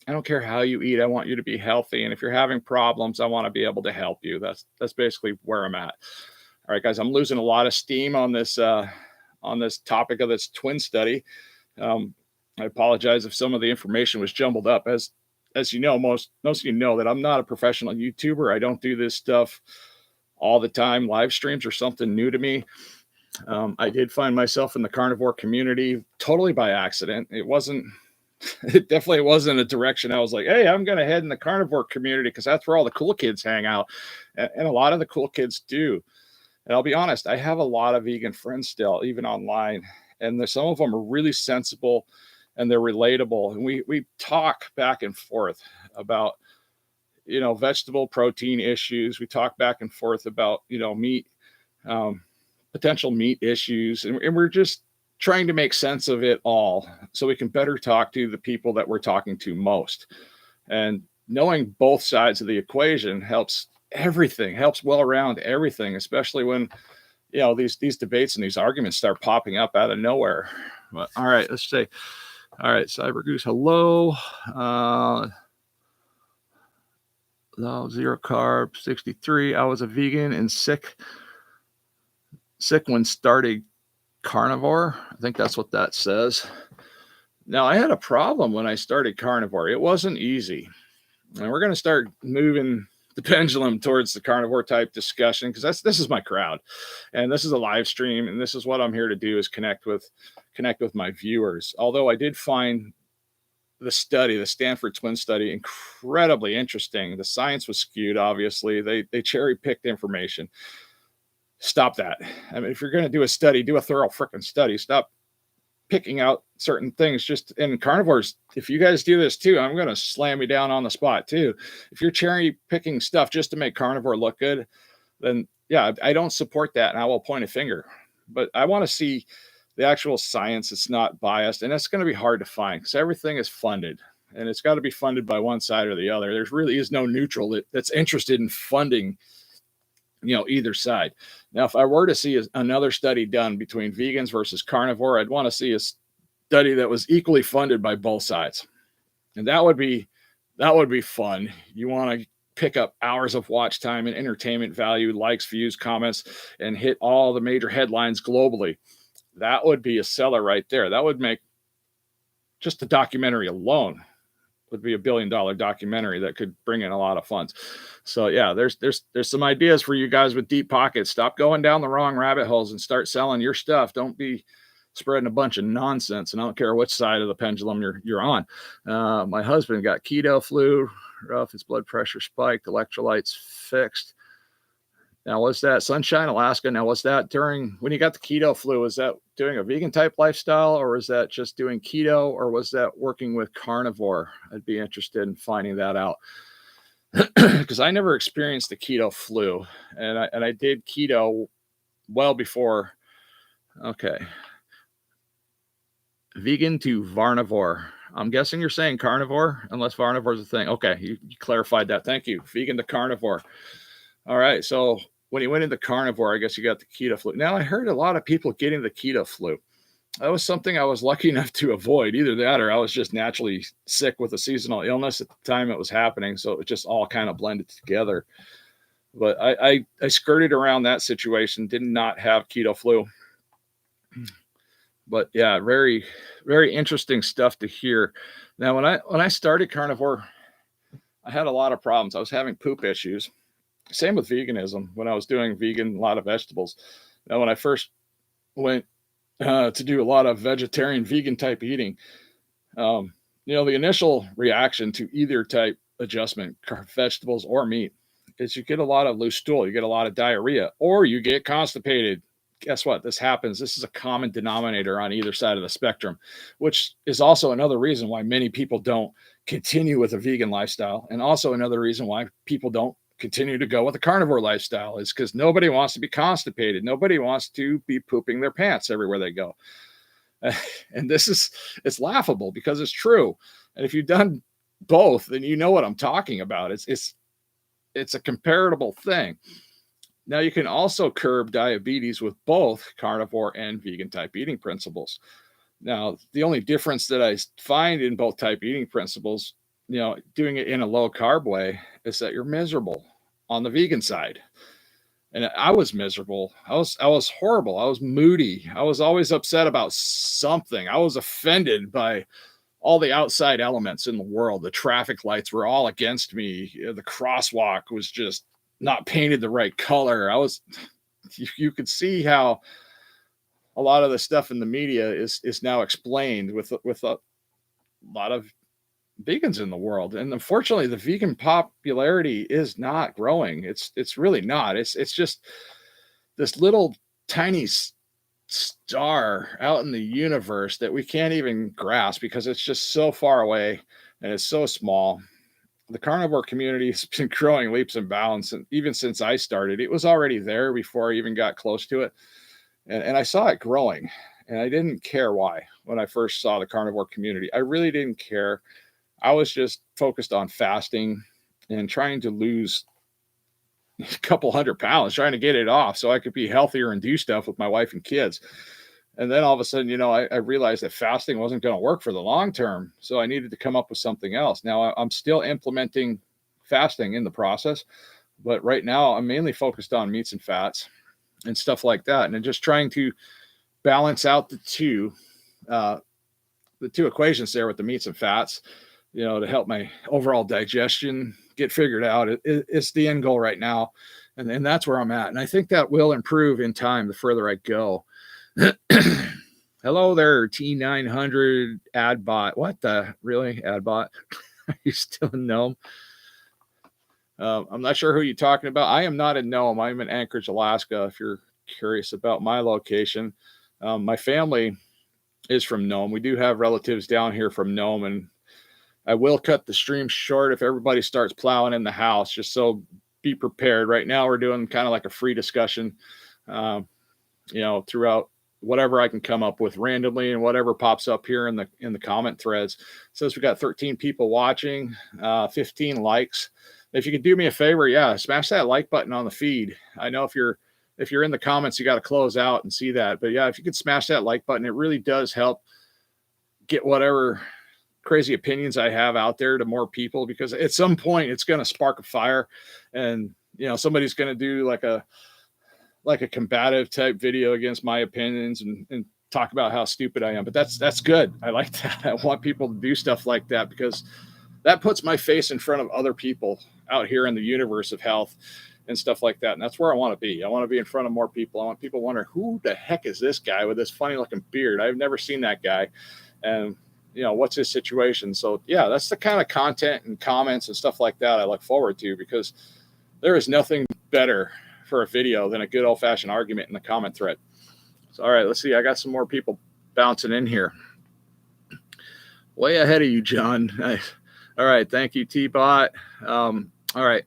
I don't care how you eat. I want you to be healthy. And if you're having problems, I want to be able to help you. That's basically where I'm at. All right, guys, I'm losing a lot of steam on this topic of this twin study. I apologize if some of the information was jumbled up. As you know, most of you know that I'm not a professional YouTuber. I don't do this stuff all the time. Live streams are something new to me. I did find myself in the carnivore community totally by accident. It definitely wasn't a direction I was like, hey, I'm going to head in the carnivore community because that's where all the cool kids hang out. And a lot of the cool kids do. And I'll be honest, I have a lot of vegan friends still, even online. And some of them are really sensible and they're relatable. And we talk back and forth about, vegetable protein issues. We talk back and forth about, meat, potential meat issues. And we're just trying to make sense of it all so we can better talk to the people that we're talking to most. And knowing both sides of the equation helps everything, helps well around everything, especially when, these debates and these arguments start popping up out of nowhere. But all right, let's say, all right, Cyber Goose, hello. Zero carb, 63. I was a vegan and sick when starting carnivore. I think that's what that says. Now, I had a problem when I started carnivore. It wasn't easy. And we're going to start moving the pendulum towards the carnivore type discussion, because this is my crowd. And this is a live stream, and this is what I'm here to do, is connect with my viewers. Although I did find the Stanford twin study, incredibly interesting. The science was skewed, obviously. They cherry-picked information. Stop that. I mean, if you're going to do a study, do a thorough freaking study. Stop picking out certain things. Just in carnivores, if you guys do this too, I'm going to slam you down on the spot too. If you're cherry picking stuff just to make carnivore look good, then yeah, I don't support that, and I will point a finger. But I want to see the actual science. It's not biased, and it's going to be hard to find because everything is funded, and it's got to be funded by one side or the other. There's really is no neutral that's interested in funding either side. Now, if I were to see another study done between vegans versus carnivore, I'd want to see a study that was equally funded by both sides. And that would be fun. You want to pick up hours of watch time and entertainment value, likes, views, comments, and hit all the major headlines globally. That would be a seller right there. That would make just the documentary alone would be $1 billion documentary that could bring in a lot of funds. So yeah, there's some ideas for you guys with deep pockets. Stop going down the wrong rabbit holes and start selling your stuff. Don't be spreading a bunch of nonsense. And I don't care which side of the pendulum you're on. My husband got keto flu, rough, his blood pressure spiked, electrolytes fixed. Now, was that Sunshine, Alaska? Now, was that during when you got the keto flu? Was that doing a vegan type lifestyle, or was that just doing keto, or was that working with carnivore? I'd be interested in finding that out because I never experienced the keto flu, and I did keto well before. Okay, vegan to varnivore. I'm guessing you're saying carnivore, unless varnivore is a thing. Okay, you clarified that. Thank you. Vegan to carnivore. All right, so when you went into carnivore, I guess you got the keto flu. Now, I heard a lot of people getting the keto flu. That was something I was lucky enough to avoid. Either that or I was just naturally sick with a seasonal illness at the time it was happening. So it was just all kind of blended together. But I skirted around that situation, did not have keto flu. But yeah, very, very interesting stuff to hear. Now, when I started carnivore, I had a lot of problems. I was having poop issues. Same with veganism. When I was doing vegan, a lot of vegetables. Now, when I first went to do a lot of vegetarian, vegan type eating, the initial reaction to either type adjustment, vegetables or meat, is you get a lot of loose stool, you get a lot of diarrhea, or you get constipated. Guess what? This happens. This is a common denominator on either side of the spectrum, which is also another reason why many people don't continue with a vegan lifestyle. And also another reason why people don't continue to go with a carnivore lifestyle is because nobody wants to be constipated. Nobody wants to be pooping their pants everywhere they go. And it's laughable because it's true. And if you've done both, then you know what I'm talking about. It's a comparable thing. Now, you can also curb diabetes with both carnivore and vegan type eating principles. Now, the only difference that I find in both type eating principles, doing it in a low carb way, is that you're miserable on the vegan side. And I was miserable. I was horrible. I was moody. I was always upset about something. I was offended by all the outside elements in the world. The traffic lights were all against me. The crosswalk was just not painted the right color. You could see how a lot of the stuff in the media is now explained with a lot of vegans in the world. And unfortunately, the vegan popularity is not growing. It's really not. It's just this little tiny star out in the universe that we can't even grasp because it's just so far away and it's so small. The carnivore community has been growing leaps and bounds. And even since I started, it was already there before I even got close to it. And I saw it growing, and I didn't care why when I first saw the carnivore community. I really didn't care. I was just focused on fasting and trying to lose a couple 100 pounds, trying to get it off so I could be healthier and do stuff with my wife and kids. And then all of a sudden, I realized that fasting wasn't going to work for the long term. So I needed to come up with something else. Now I'm still implementing fasting in the process, but right now I'm mainly focused on meats and fats and stuff like that. And just trying to balance out the two equations there with the meats and fats, to help my overall digestion get figured out. It's the end goal right now. And that's where I'm at. And I think that will improve in time the further I go. Hello there, T900 AdBot. What the? Really? AdBot? Are you still in Nome? I'm not sure who you're talking about. I am not in Nome. I'm in Anchorage, Alaska, if you're curious about my location. My family is from Nome. We do have relatives down here from Nome, and I will cut the stream short if everybody starts plowing in the house, just so be prepared. Right now, we're doing kind of like a free discussion, throughout whatever I can come up with randomly and whatever pops up here in the comment threads. It says we got 13 people watching, 15 likes. If you could do me a favor, smash that like button on the feed. I know if you're in the comments, you got to close out and see that. But yeah, if you could smash that like button, it really does help get whatever crazy opinions I have out there to more people, because at some point it's going to spark a fire, and somebody's going to do like a combative type video against my opinions and talk about how stupid I am. But that's good. I like that. I want people to do stuff like that because that puts my face in front of other people out here in the universe of health and stuff like that. And that's where I want to be. I want to be in front of more people. I want people to wonder, who the heck is this guy with this funny looking beard? I've never seen that guy. And, what's his situation? So yeah, that's the kind of content and comments and stuff like that I look forward to, because there is nothing better for a video than a good old fashioned argument in the comment thread. So, all right, let's see. I got some more people bouncing in here. Way ahead of you, John. All right. Thank you, T-Bot. All right.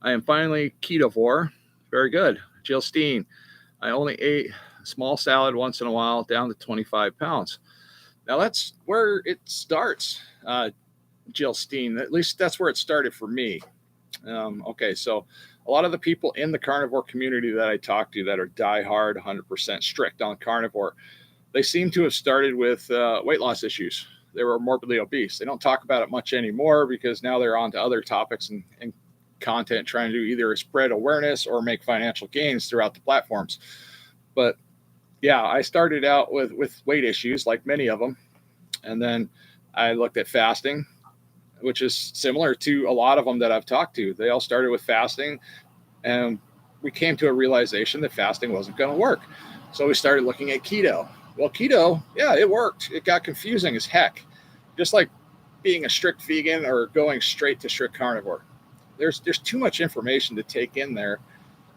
I am finally ketovore. Very good. Jill Steen. I only ate a small salad once in a while, down to 25 pounds. Now, that's where it starts, Jill Steen. At least that's where it started for me. Okay, so a lot of the people in the carnivore community that I talk to that are diehard, 100% strict on carnivore, they seem to have started with weight loss issues. They were morbidly obese. They don't talk about it much anymore because now they're on to other topics and content, trying to either spread awareness or make financial gains throughout the platforms. But yeah, I started out with weight issues, like many of them. And then I looked at fasting, which is similar to a lot of them that I've talked to. They all started with fasting, and we came to a realization that fasting wasn't going to work. So we started looking at keto. Well, keto, yeah, it worked. It got confusing as heck. Just like being a strict vegan or going straight to strict carnivore. There's too much information to take in there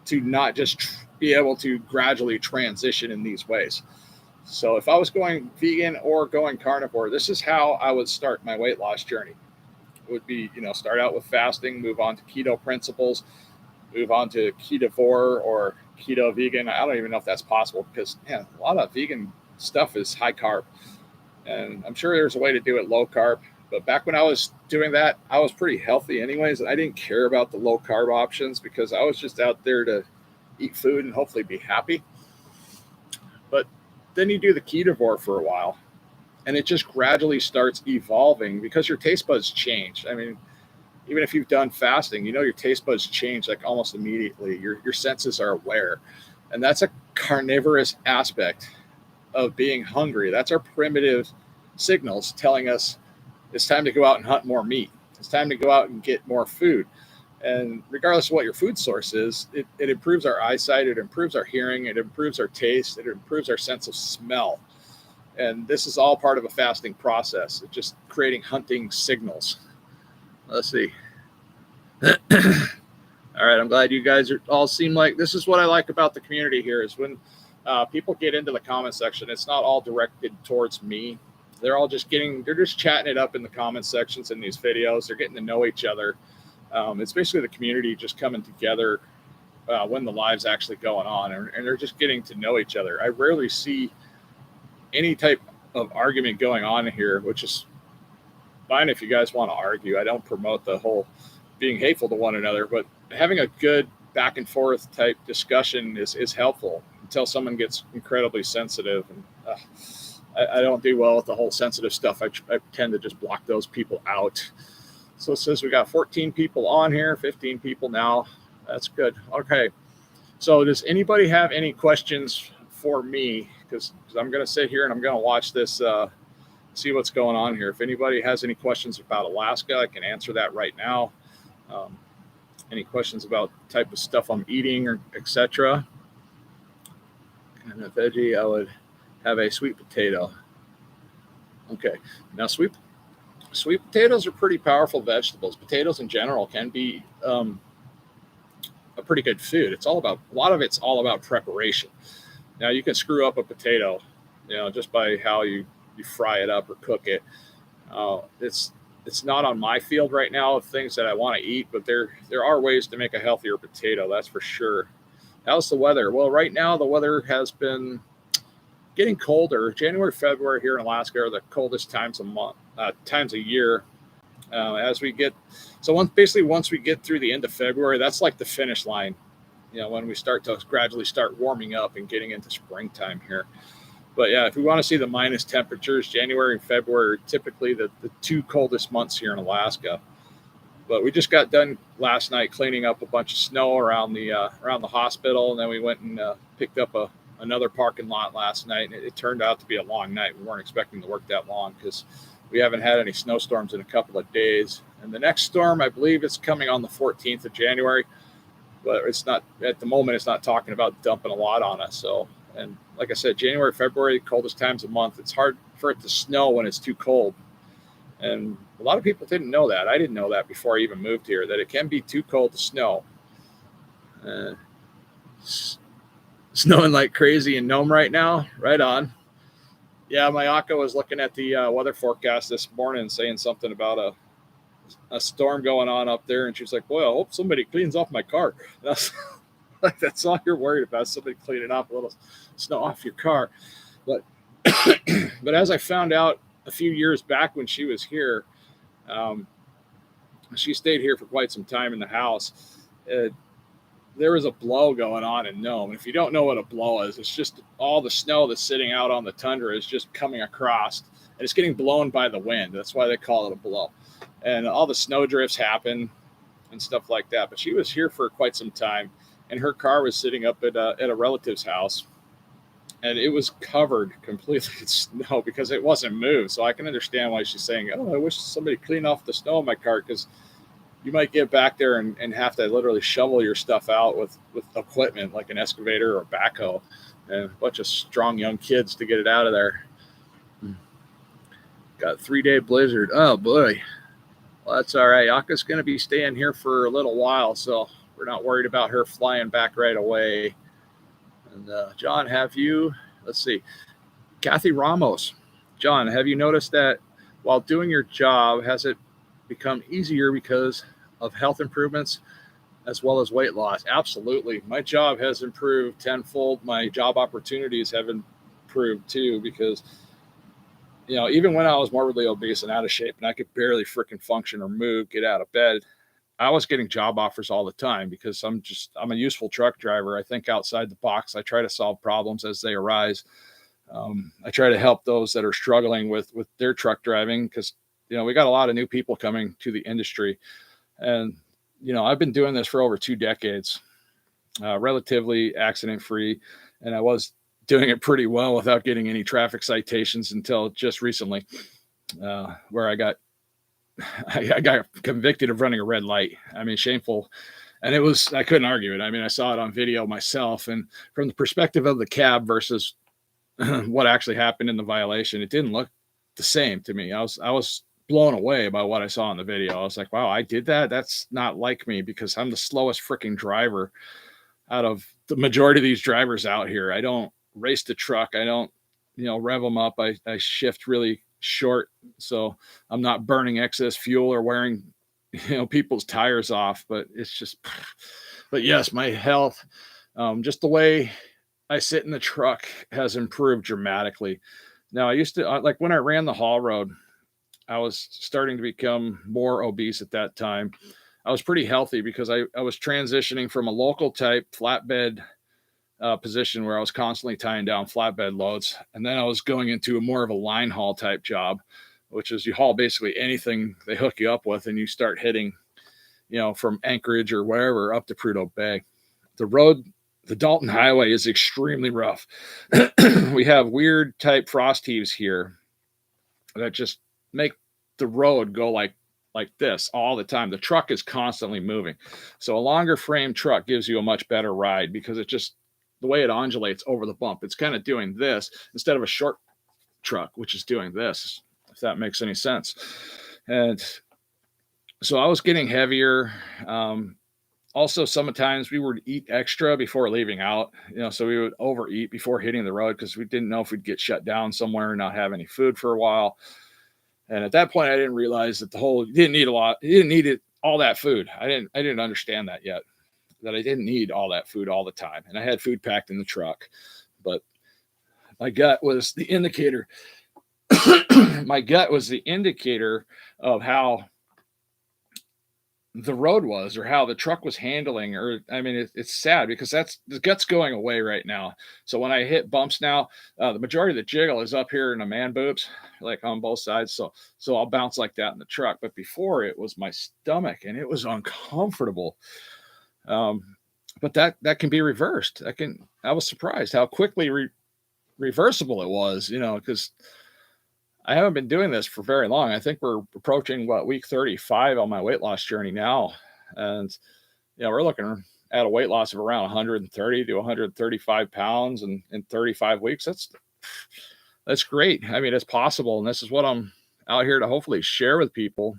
to not just be able to gradually transition in these ways. So if I was going vegan or going carnivore, this is how I would start my weight loss journey. It would be, start out with fasting, move on to keto principles, move on to ketovore or keto vegan. I don't even know if that's possible, because a lot of vegan stuff is high carb. And I'm sure there's a way to do it low carb. But back when I was doing that, I was pretty healthy anyways. I didn't care about the low carb options because I was just out there to eat food and hopefully be happy. But then you do the ketovore for a while, and it just gradually starts evolving because your taste buds change. I mean, even if you've done fasting, your taste buds change like almost immediately. Your senses are aware. And that's a carnivorous aspect of being hungry. That's our primitive signals telling us it's time to go out and hunt more meat. It's time to go out and get more food. And regardless of what your food source is, it improves our eyesight, it improves our hearing, it improves our taste, it improves our sense of smell. And this is all part of a fasting process. It's just creating hunting signals. Let's see. All right, I'm glad you guys all seem like, this is what I like about the community here, is when people get into the comment section, it's not all directed towards me. They're just chatting it up in the comment sections in these videos. They're getting to know each other. It's basically the community just coming together when the live's actually going on, and they're just getting to know each other. I rarely see any type of argument going on here, which is fine if you guys want to argue. I don't promote the whole being hateful to one another, but having a good back and forth type discussion is helpful until someone gets incredibly sensitive. And I don't do well with the whole sensitive stuff. I tend to just block those people out. So it says we got 14 people on here, 15 people now. That's good. Okay. So does anybody have any questions for me? Because I'm going to sit here and I'm going to watch this, see what's going on here. If anybody has any questions about Alaska, I can answer that right now. Any questions about the type of stuff I'm eating or etc. And a veggie, I would have a sweet potato. Okay. Now sweet potatoes are pretty powerful vegetables. Potatoes in general can be a pretty good food. A lot of it's all about preparation. Now you can screw up a potato, just by how you fry it up or cook it. It's not on my field right now of things that I want to eat, but there are ways to make a healthier potato. That's for sure. How's the weather? Well, right now the weather has been getting colder. January, February here in Alaska are the coldest times a year. Once we get through the end of February, that's like the finish line. When we start to gradually start warming up and getting into springtime here. But yeah, if we want to see the minus temperatures, January and February are typically the two coldest months here in Alaska. But we just got done last night cleaning up a bunch of snow around the hospital, and then we went and picked up another parking lot last night. And it turned out to be a long night. We weren't expecting to work that long because We haven't had any snowstorms in a couple of days. And the next storm, I believe, is coming on the 14th of January. But it's not, at the moment, it's not talking about dumping a lot on us. So, and like I said, January, February, coldest times of month. It's hard for it to snow when it's too cold. And a lot of people didn't know that. I didn't know that before I even moved here, that it can be too cold to snow. Snowing like crazy in Nome right now. Right on. Yeah, Mayako was looking at the weather forecast this morning, saying something about a storm going on up there, and she was like, "Boy, I hope somebody cleans off my car." And I was like, "That's all you're worried about? Somebody cleaning off a little snow off your car?" But but as I found out a few years back when she was here, she stayed here for quite some time in the house. There was a blow going on in Nome. And if you don't know what a blow is, it's just all the snow that's sitting out on the tundra is just coming across, and it's getting blown by the wind. That's why they call it a blow. And all the snow drifts happen and stuff like that. But she was here for quite some time, and her car was sitting up at a relative's house, and it was covered completely in snow because it wasn't moved. So I can understand why she's saying, "Oh, I wish somebody cleaned off the snow in my car," because you might get back there and have to literally shovel your stuff out with equipment like an excavator or backhoe, and a bunch of strong young kids to get it out of there. Got a 3-day blizzard. Oh boy. Well, that's all right. Aka's going to be staying here for a little while, so we're not worried about her flying back right away. And John, let's see, Kathy Ramos. John, have you noticed that while doing your job, has it become easier because of health improvements as well as weight loss? Absolutely. My job has improved tenfold. My job opportunities have improved too, because, even when I was morbidly obese and out of shape and I could barely freaking function or move, get out of bed, I was getting job offers all the time because I'm a useful truck driver. I think outside the box. I try to solve problems as they arise. I try to help those that are struggling with their truck driving, because we got a lot of new people coming to the industry, and I've been doing this for over 2 decades, relatively accident free, and I was doing it pretty well without getting any traffic citations until just recently, where I got convicted of running a red light. I mean, shameful. And I couldn't argue it. I mean, I saw it on video myself, and from the perspective of the cab versus what actually happened in the violation, it didn't look the same to me. I was blown away by what I saw in the video. I was like, wow, I did that? That's not like me, because I'm the slowest freaking driver out of the majority of these drivers out here. I don't race the truck. I don't, rev them up. I shift really short, so I'm not burning excess fuel or wearing, people's tires off. But yes, my health, just the way I sit in the truck has improved dramatically. Now, I used to, like when I ran the haul road, I was starting to become more obese at that time. I was pretty healthy because I was transitioning from a local type flatbed position where I was constantly tying down flatbed loads. And then I was going into more of a line haul type job, which is you haul basically anything they hook you up with, and you start hitting, from Anchorage or wherever up to Prudhoe Bay. The Dalton Highway is extremely rough. We have weird type frost heaves here that just make the road go like this all the time. The truck is constantly moving. So a longer frame truck gives you a much better ride, because the way it undulates over the bump, it's kind of doing this instead of a short truck, which is doing this, if that makes any sense. And so I was getting heavier. Also, sometimes we would eat extra before leaving out, so we would overeat before hitting the road because we didn't know if we'd get shut down somewhere and not have any food for a while. And at that point, I didn't realize that you didn't need a lot. You didn't need all that food. I didn't understand that yet, that I didn't need all that food all the time. And I had food packed in the truck, but my gut was the indicator. My gut was the indicator of how the road was, or how the truck was handling, it's sad because the gut's going away right now. So when I hit bumps now, the majority of the jiggle is up here in the man boobs, like on both sides. So I'll bounce like that in the truck. But before, it was my stomach, and it was uncomfortable. But that can be reversed. I was surprised how quickly reversible it was, because I haven't been doing this for very long. I think we're approaching what, week 35 on my weight loss journey now. And we're looking at a weight loss of around 130 to 135 pounds in 35 weeks. That's great. I mean, it's possible. And this is what I'm out here to hopefully share with people,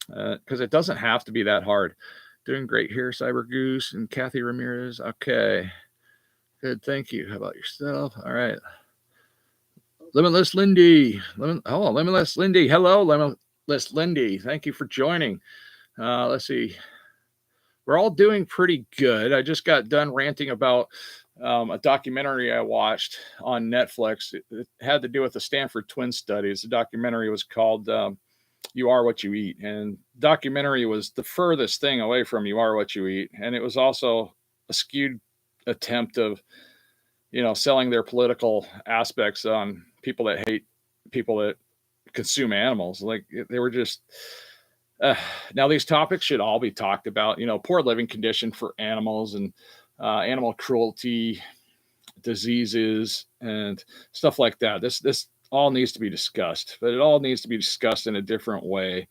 because it doesn't have to be that hard. Doing great here, Cyber Goose and Kathy Ramirez. Okay. Good. Thank you. How about yourself? All right. Limitless Lindy. Limitless Lindy. Hello, Limitless Lindy. Thank you for joining. Let's see. We're all doing pretty good. I just got done ranting about a documentary I watched on Netflix. It had to do with the Stanford twin studies. The documentary was called You Are What You Eat. And documentary was the furthest thing away from You Are What You Eat. And it was also a skewed attempt of, selling their political aspects on people that hate people that consume animals. Like, they were just, now these topics should all be talked about, poor living condition for animals and animal cruelty, diseases, and stuff like that. This all needs to be discussed, but it all needs to be discussed in a different way.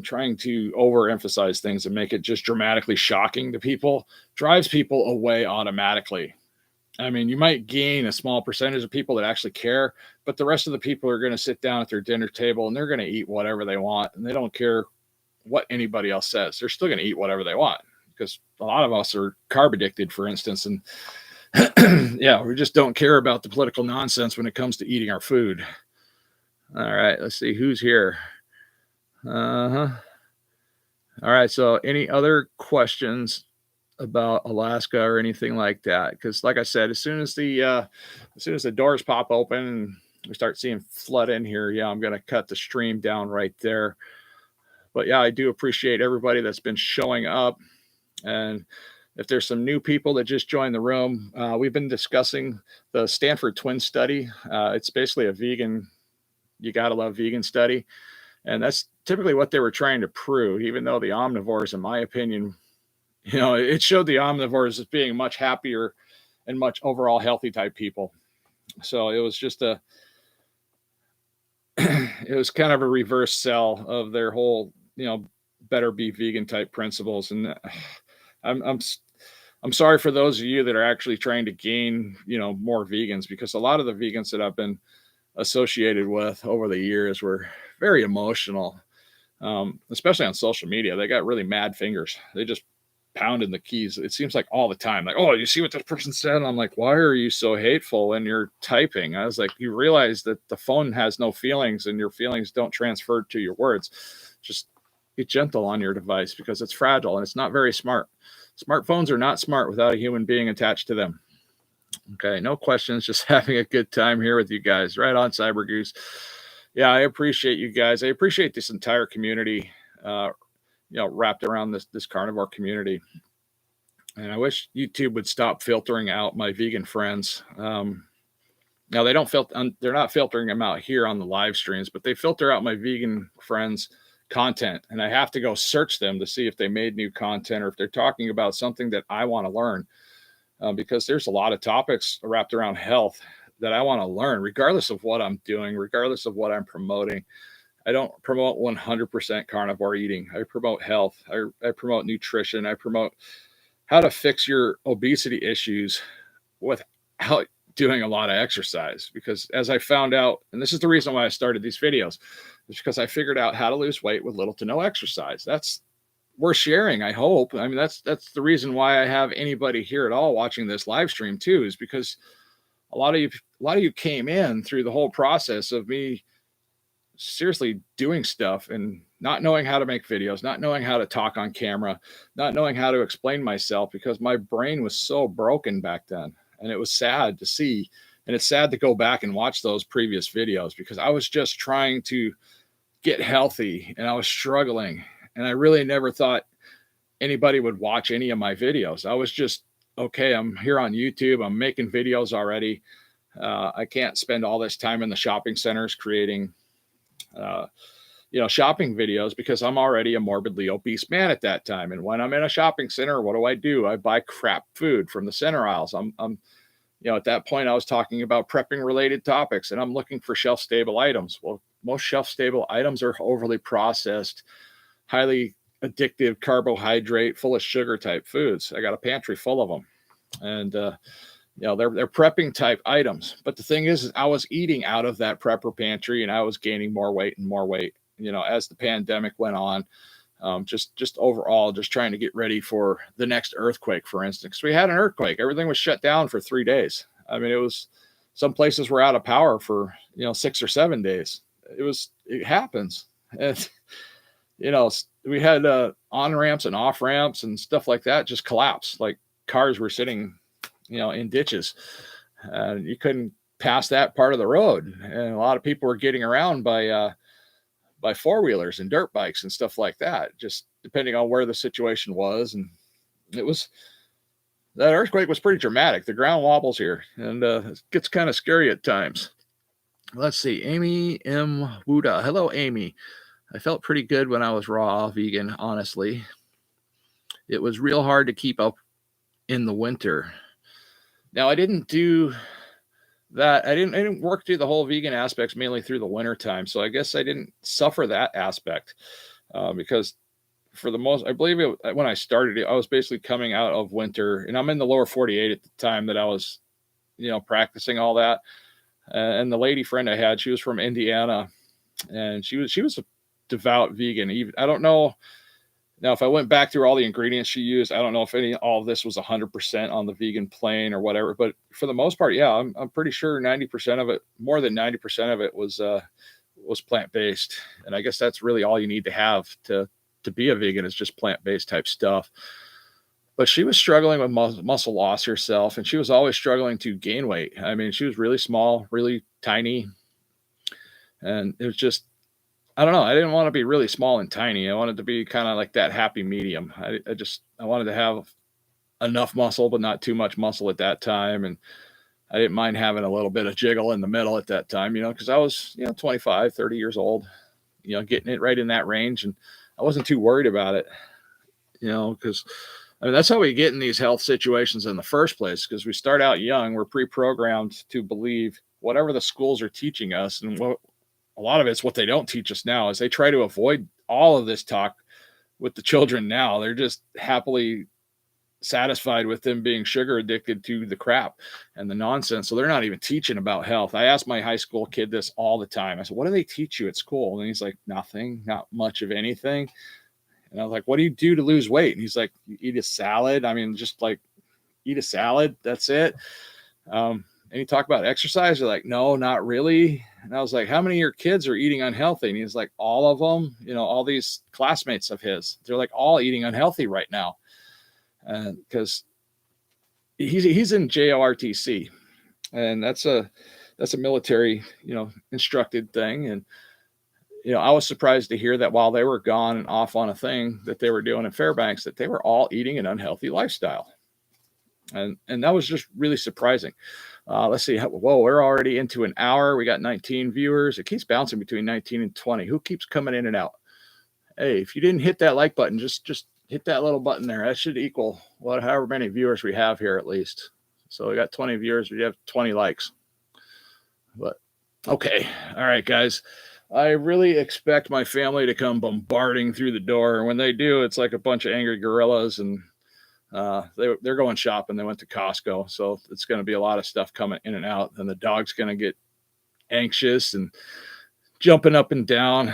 Trying to overemphasize things and make it just dramatically shocking to people drives people away automatically. I mean, you might gain a small percentage of people that actually care, but the rest of the people are going to sit down at their dinner table and they're going to eat whatever they want, and they don't care what anybody else says. They're still going to eat whatever they want, because a lot of us are carb addicted, for instance, and we just don't care about the political nonsense when it comes to eating our food. All right, let's see who's here. All right, so any other questions about Alaska or anything like that? Because like I said, as soon as the doors pop open and we start seeing flood in here, I'm going to cut the stream down right there. But I do appreciate everybody that's been showing up. And if there's some new people that just joined the room, we've been discussing the Stanford twin study. It's basically a vegan, you gotta love vegan study. And that's typically what they were trying to prove, even though the omnivores, in my opinion, it showed the omnivores as being much happier and much overall healthy type people. So it was just it was kind of a reverse sell of their whole, better be vegan type principles. And I'm sorry for those of you that are actually trying to gain, more vegans, because a lot of the vegans that I've been associated with over the years were very emotional, especially on social media. They got really mad fingers. They just pounding the keys. It seems like all the time. Like, oh, you see what this person said? And I'm like, why are you so hateful when you're typing? I was like, you realize that the phone has no feelings and your feelings don't transfer to your words. Just be gentle on your device, because it's fragile and it's not very smart. Smartphones are not smart without a human being attached to them. Okay, no questions, just having a good time here with you guys. Right on, Cyber Goose. I appreciate you guys. I appreciate this entire community, wrapped around this carnivore community. And I wish YouTube would stop filtering out my vegan friends. Now they're not filtering them out here on the live streams, but they filter out my vegan friends' content, and I have to go search them to see if they made new content or if they're talking about something that I want to learn. Because there's a lot of topics wrapped around health that I want to learn, regardless of what I'm doing, regardless of what I'm promoting. I don't promote 100% carnivore eating. I promote health. I promote nutrition. I promote how to fix your obesity issues without doing a lot of exercise. Because as I found out, and this is the reason why I started these videos, is because I figured out how to lose weight with little to no exercise. That's worth sharing, I hope. I mean, that's the reason why I have anybody here at all watching this live stream too, is because a lot of you came in through the whole process of me seriously doing stuff and not knowing how to make videos, not knowing how to talk on camera, not knowing how to explain myself, because my brain was so broken back then. And it was sad to see. And it's sad to go back and watch those previous videos, because I was just trying to get healthy and I was struggling. And I really never thought anybody would watch any of my videos. I was just, okay, I'm here on YouTube. I'm making videos already. I can't spend all this time in the shopping centers creating, shopping videos, because I'm already a morbidly obese man at that time. And when I'm in a shopping center, what do? I buy crap food from the center aisles. I'm At that point, I was talking about prepping related topics, and I'm looking for shelf stable items. Well, most shelf stable items are overly processed, highly addictive, carbohydrate, full of sugar type foods. I got a pantry full of them, and they're prepping type items. But the thing is I was eating out of that prepper pantry, and I was gaining more weight and more weight. As the pandemic went on, just overall, just trying to get ready for the next earthquake, for instance. We had an earthquake. Everything was shut down for 3 days. I mean, it was some places were out of power for 6 or 7 days. It happens. And we had on ramps and off ramps and stuff like that just collapse. Like cars were sitting, in ditches, and you couldn't pass that part of the road. And a lot of people were getting around by four-wheelers and dirt bikes and stuff like that, just depending on where the situation was. And that earthquake was pretty dramatic. The ground wobbles here, and it gets kind of scary at times. Let's see. Amy M. Wuda. Hello, Amy. I felt pretty good when I was raw vegan, honestly. It was real hard to keep up in the winter. Now, I didn't do that. I didn't work through the whole vegan aspects mainly through the winter time. So I guess I didn't suffer that aspect because for the most, I believe when I started it, I was basically coming out of winter, and I'm in the lower 48 at the time that I was, practicing all that. And the lady friend I had, she was from Indiana, and she was a devout vegan. Even I don't know now if I went back through all the ingredients she used, I don't know if all of this was 100% on the vegan plane or whatever. But for the most part, yeah, I'm pretty sure 90% of it, more than 90% of it was plant based. And I guess that's really all you need to have to be a vegan is just plant based type stuff. But she was struggling with muscle loss herself, and she was always struggling to gain weight. I mean, she was really small, really tiny, and it was just, I don't know. I didn't want to be really small and tiny. I wanted to be kind of like that happy medium. I wanted to have enough muscle, but not too much muscle at that time. And I didn't mind having a little bit of jiggle in the middle at that time, because I was, 25, 30 years old, getting it right in that range. And I wasn't too worried about it, because that's how we get in these health situations in the first place. Because we start out young, we're pre-programmed to believe whatever the schools are teaching us. And a lot of it's what they don't teach us now is they try to avoid all of this talk with the children now. They're just happily satisfied with them being sugar addicted to the crap and the nonsense. So they're not even teaching about health. I ask my high school kid this all the time. I said, what do they teach you at school? And he's like, nothing, not much of anything. And I was like, what do you do to lose weight? And he's like, you eat a salad. I mean, just like eat a salad. That's it. And you talk about exercise. You're like, no, not really. And I was like, how many of your kids are eating unhealthy? And he's like, all of them, all these classmates of his, they're like all eating unhealthy right now. Because he's in JORTC, and that's a military, instructed thing. And, I was surprised to hear that while they were gone and off on a thing that they were doing in Fairbanks, that they were all eating an unhealthy lifestyle. And that was just really surprising. Let's see. Whoa, we're already into an hour. We got 19 viewers. It keeps bouncing between 19 and 20. Who keeps coming in and out? Hey, if you didn't hit that like button, just hit that little button there. That should equal however many viewers we have here at least. So we got 20 viewers. We have 20 likes. But okay. All right, guys. I really expect my family to come bombarding through the door. And when they do, it's like a bunch of angry gorillas, and they're going shopping. They went to Costco. So it's going to be a lot of stuff coming in and out. And the dog's going to get anxious and jumping up and down.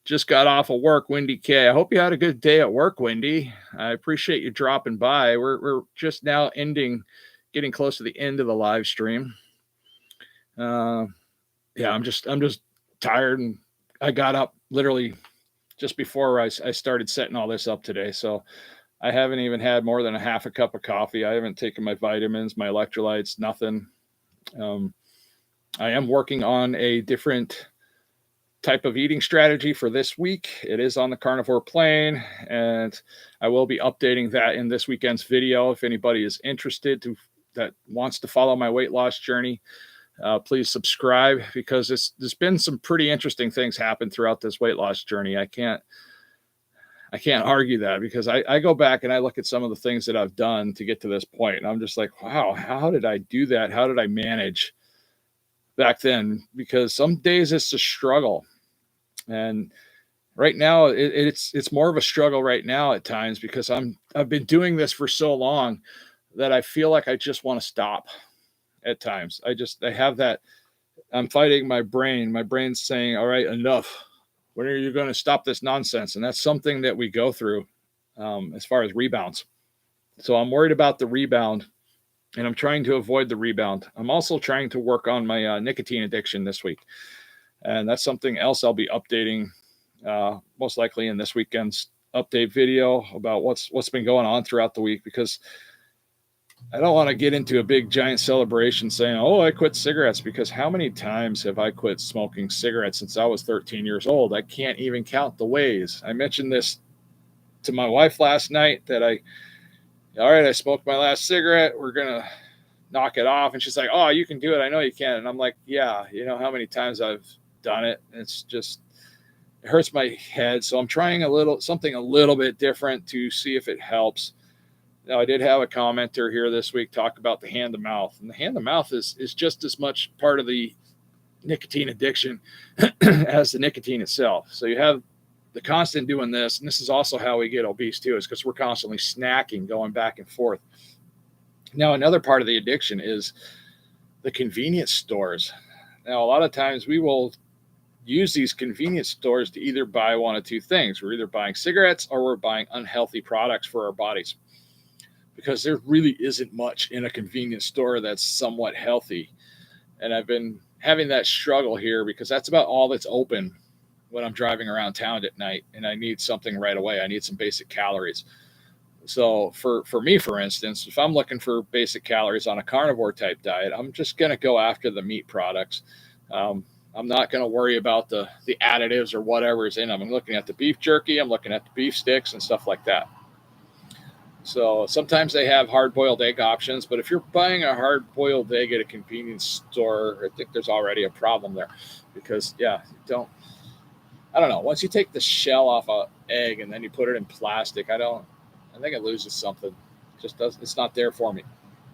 Just got off of work, Wendy K. I hope you had a good day at work, Wendy. I appreciate you dropping by. We're just now getting close to the end of the live stream. Yeah, I'm just tired, and I got up literally just before I started setting all this up today. So I haven't even had more than a half a cup of coffee. I haven't taken my vitamins, my electrolytes, nothing. I am working on a different type of eating strategy for this week. It is on the carnivore plane, and I will be updating that in this weekend's video. If anybody is interested that wants to follow my weight loss journey, please subscribe, because there's been some pretty interesting things happen throughout this weight loss journey. I I can't argue that because I go back and I look at some of the things that I've done to get to this point, and I'm just like, wow, how did I do that? How did I manage back then? Because some days it's a struggle, and right now it's more of a struggle right now at times because I've been doing this for so long that I feel like I just want to stop at times. I have that. I'm fighting my brain. My brain's saying, all right, enough. When are you going to stop this nonsense? And that's something that we go through as far as rebounds. So I'm worried about the rebound, and I'm trying to avoid the rebound. I'm also trying to work on my nicotine addiction this week. And that's something else I'll be updating most likely in this weekend's update video about what's been going on throughout the week, because I don't want to get into a big giant celebration saying, oh, I quit cigarettes, because how many times have I quit smoking cigarettes since I was 13 years old? I can't even count the ways. I mentioned this to my wife last night that all right, I smoked my last cigarette. We're going to knock it off. And she's like, oh, you can do it. I know you can. And I'm like, yeah, you know how many times I've done it. It's just, it hurts my head. So I'm trying something a little bit different to see if it helps. Now, I did have a commenter here this week talk about the hand to mouth, and the hand to mouth is just as much part of the nicotine addiction as the nicotine itself. So you have the constant doing this, and this is also how we get obese too, is because we're constantly snacking, going back and forth. Now, another part of the addiction is the convenience stores. Now, a lot of times we will use these convenience stores to either buy one of two things. We're either buying cigarettes or we're buying unhealthy products for our bodies, because there really isn't much in a convenience store that's somewhat healthy. And I've been having that struggle here because that's about all that's open when I'm driving around town at night and I need something right away. I need some basic calories. So for me, for instance, if I'm looking for basic calories on a carnivore type diet, I'm just going to go after the meat products. I'm not going to worry about the additives or whatever is in them. I'm looking at the beef jerky. I'm looking at the beef sticks and stuff like that. So sometimes they have hard-boiled egg options, but if you're buying a hard-boiled egg at a convenience store, I think there's already a problem there, because I don't know. Once you take the shell off an egg and then you put it in plastic, I think it loses something. It just doesn't. It's not there for me.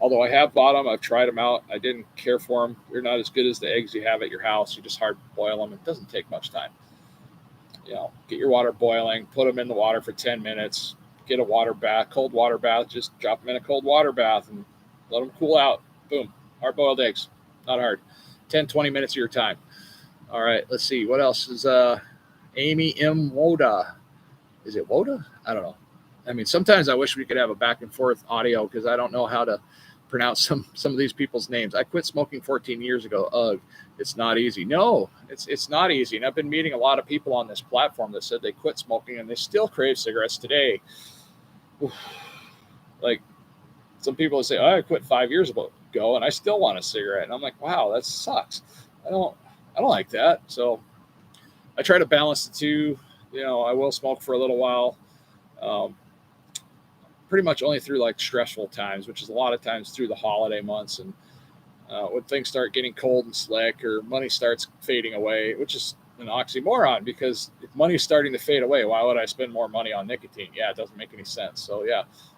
Although I have bought them, I've tried them out. I didn't care for them. They're not as good as the eggs you have at your house. You just hard boil them. It doesn't take much time. Get your water boiling, put them in the water for 10 minutes. Get a water bath, cold water bath, just drop them in a cold water bath and let them cool out. Boom. Hard-boiled eggs. Not hard. 10, 20 minutes of your time. All right, let's see. What else is Amy M. Woda? Is it Woda? I don't know. I mean, sometimes I wish we could have a back and forth audio because I don't know how to pronounce some of these people's names. I quit smoking 14 years ago. Ugh, it's not easy. No, it's not easy. And I've been meeting a lot of people on this platform that said they quit smoking and they still crave cigarettes today. Like, some people say, oh, I quit 5 years ago and I still want a cigarette. And I'm like, wow, that sucks. I don't like that. So I try to balance the two. I will smoke for a little while. Pretty much only through like stressful times, which is a lot of times through the holiday months. And when things start getting cold and slick or money starts fading away, which is an oxymoron, because if money's starting to fade away, why would I spend more money on nicotine? Yeah, it doesn't make any sense. So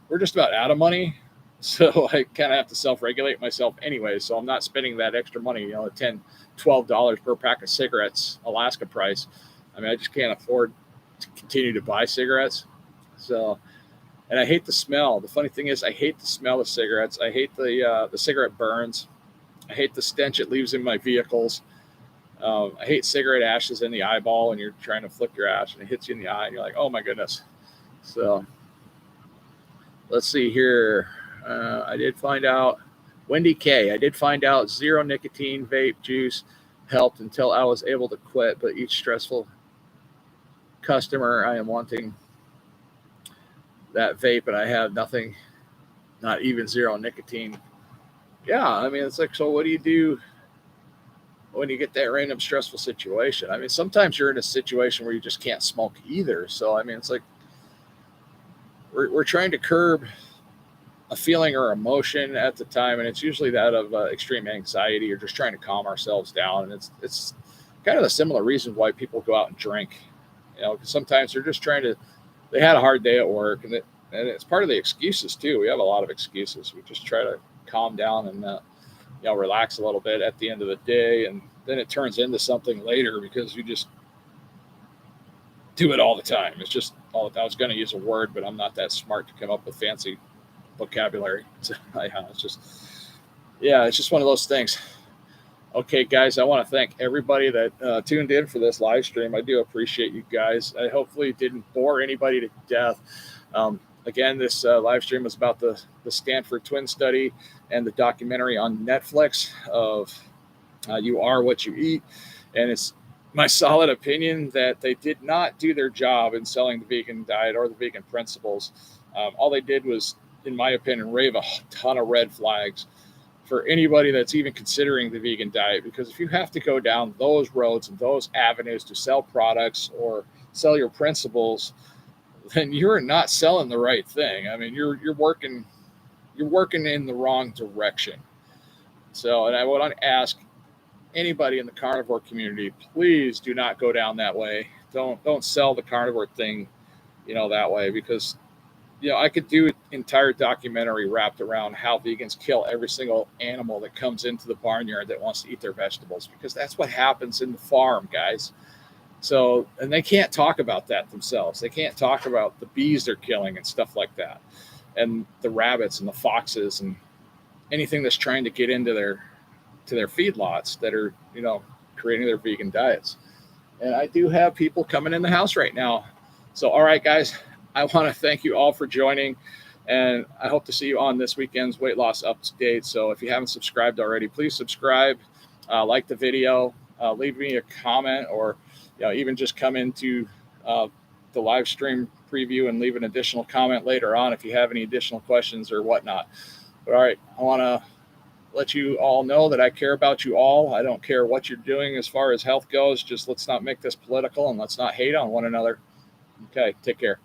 we're just about out of money. So I kind of have to self-regulate myself anyway. So I'm not spending that extra money, $10, $12 per pack of cigarettes, Alaska price. I mean, I just can't afford to continue to buy cigarettes. So, and I hate the smell. The funny thing is, I hate the smell of cigarettes. I hate the cigarette burns. I hate the stench it leaves in my vehicles. I hate cigarette ashes in the eyeball when you're trying to flick your ash and it hits you in the eye and you're like, oh my goodness. So let's see here. I did find out, Wendy K, I did find out zero nicotine vape juice helped until I was able to quit, but each stressful customer I am wanting that vape and I have nothing, not even zero nicotine. Yeah, I mean, it's like, so what do you do when you get that random stressful situation? I mean, sometimes you're in a situation where you just can't smoke either. So, I mean, it's like we're trying to curb a feeling or emotion at the time, and it's usually that of extreme anxiety or just trying to calm ourselves down. And it's kind of the similar reason why people go out and drink, because sometimes they're just trying to they had a hard day at work, and it's part of the excuses too. We have a lot of excuses. We just try to calm down and relax a little bit at the end of the day, and then it turns into something later because you just do it all the time. It's just all. I was going to use a word, but I'm not that smart to come up with fancy vocabulary. It's just, yeah, it's just one of those things. Okay, guys, I want to thank everybody that tuned in for this live stream. I do appreciate you guys. I hopefully didn't bore anybody to death. Again, this live stream was about the Stanford twin study and the documentary on Netflix of You Are What You Eat. And it's my solid opinion that they did not do their job in selling the vegan diet or the vegan principles. All they did was, in my opinion, wave a ton of red flags for anybody that's even considering the vegan diet, because if you have to go down those roads and those avenues to sell products or sell your principles, then you're not selling the right thing. I mean, you're working in the wrong direction. So, and I want to ask anybody in the carnivore community, please do not go down that way. Don't sell the carnivore thing, that way, because I could do an entire documentary wrapped around how vegans kill every single animal that comes into the barnyard that wants to eat their vegetables, because that's what happens in the farm, guys. So, and they can't talk about that themselves. They can't talk about the bees they're killing and stuff like that, and the rabbits and the foxes and anything that's trying to get into their feedlots that are, creating their vegan diets. And I do have people coming in the house right now. So, all right, guys, I want to thank you all for joining, and I hope to see you on this weekend's weight loss update. So if you haven't subscribed already, please subscribe, like the video, leave me a comment, or even just come into the live stream preview and leave an additional comment later on if you have any additional questions or whatnot. But all right, I want to let you all know that I care about you all. I don't care what you're doing as far as health goes. Just let's not make this political, and let's not hate on one another. Okay, take care.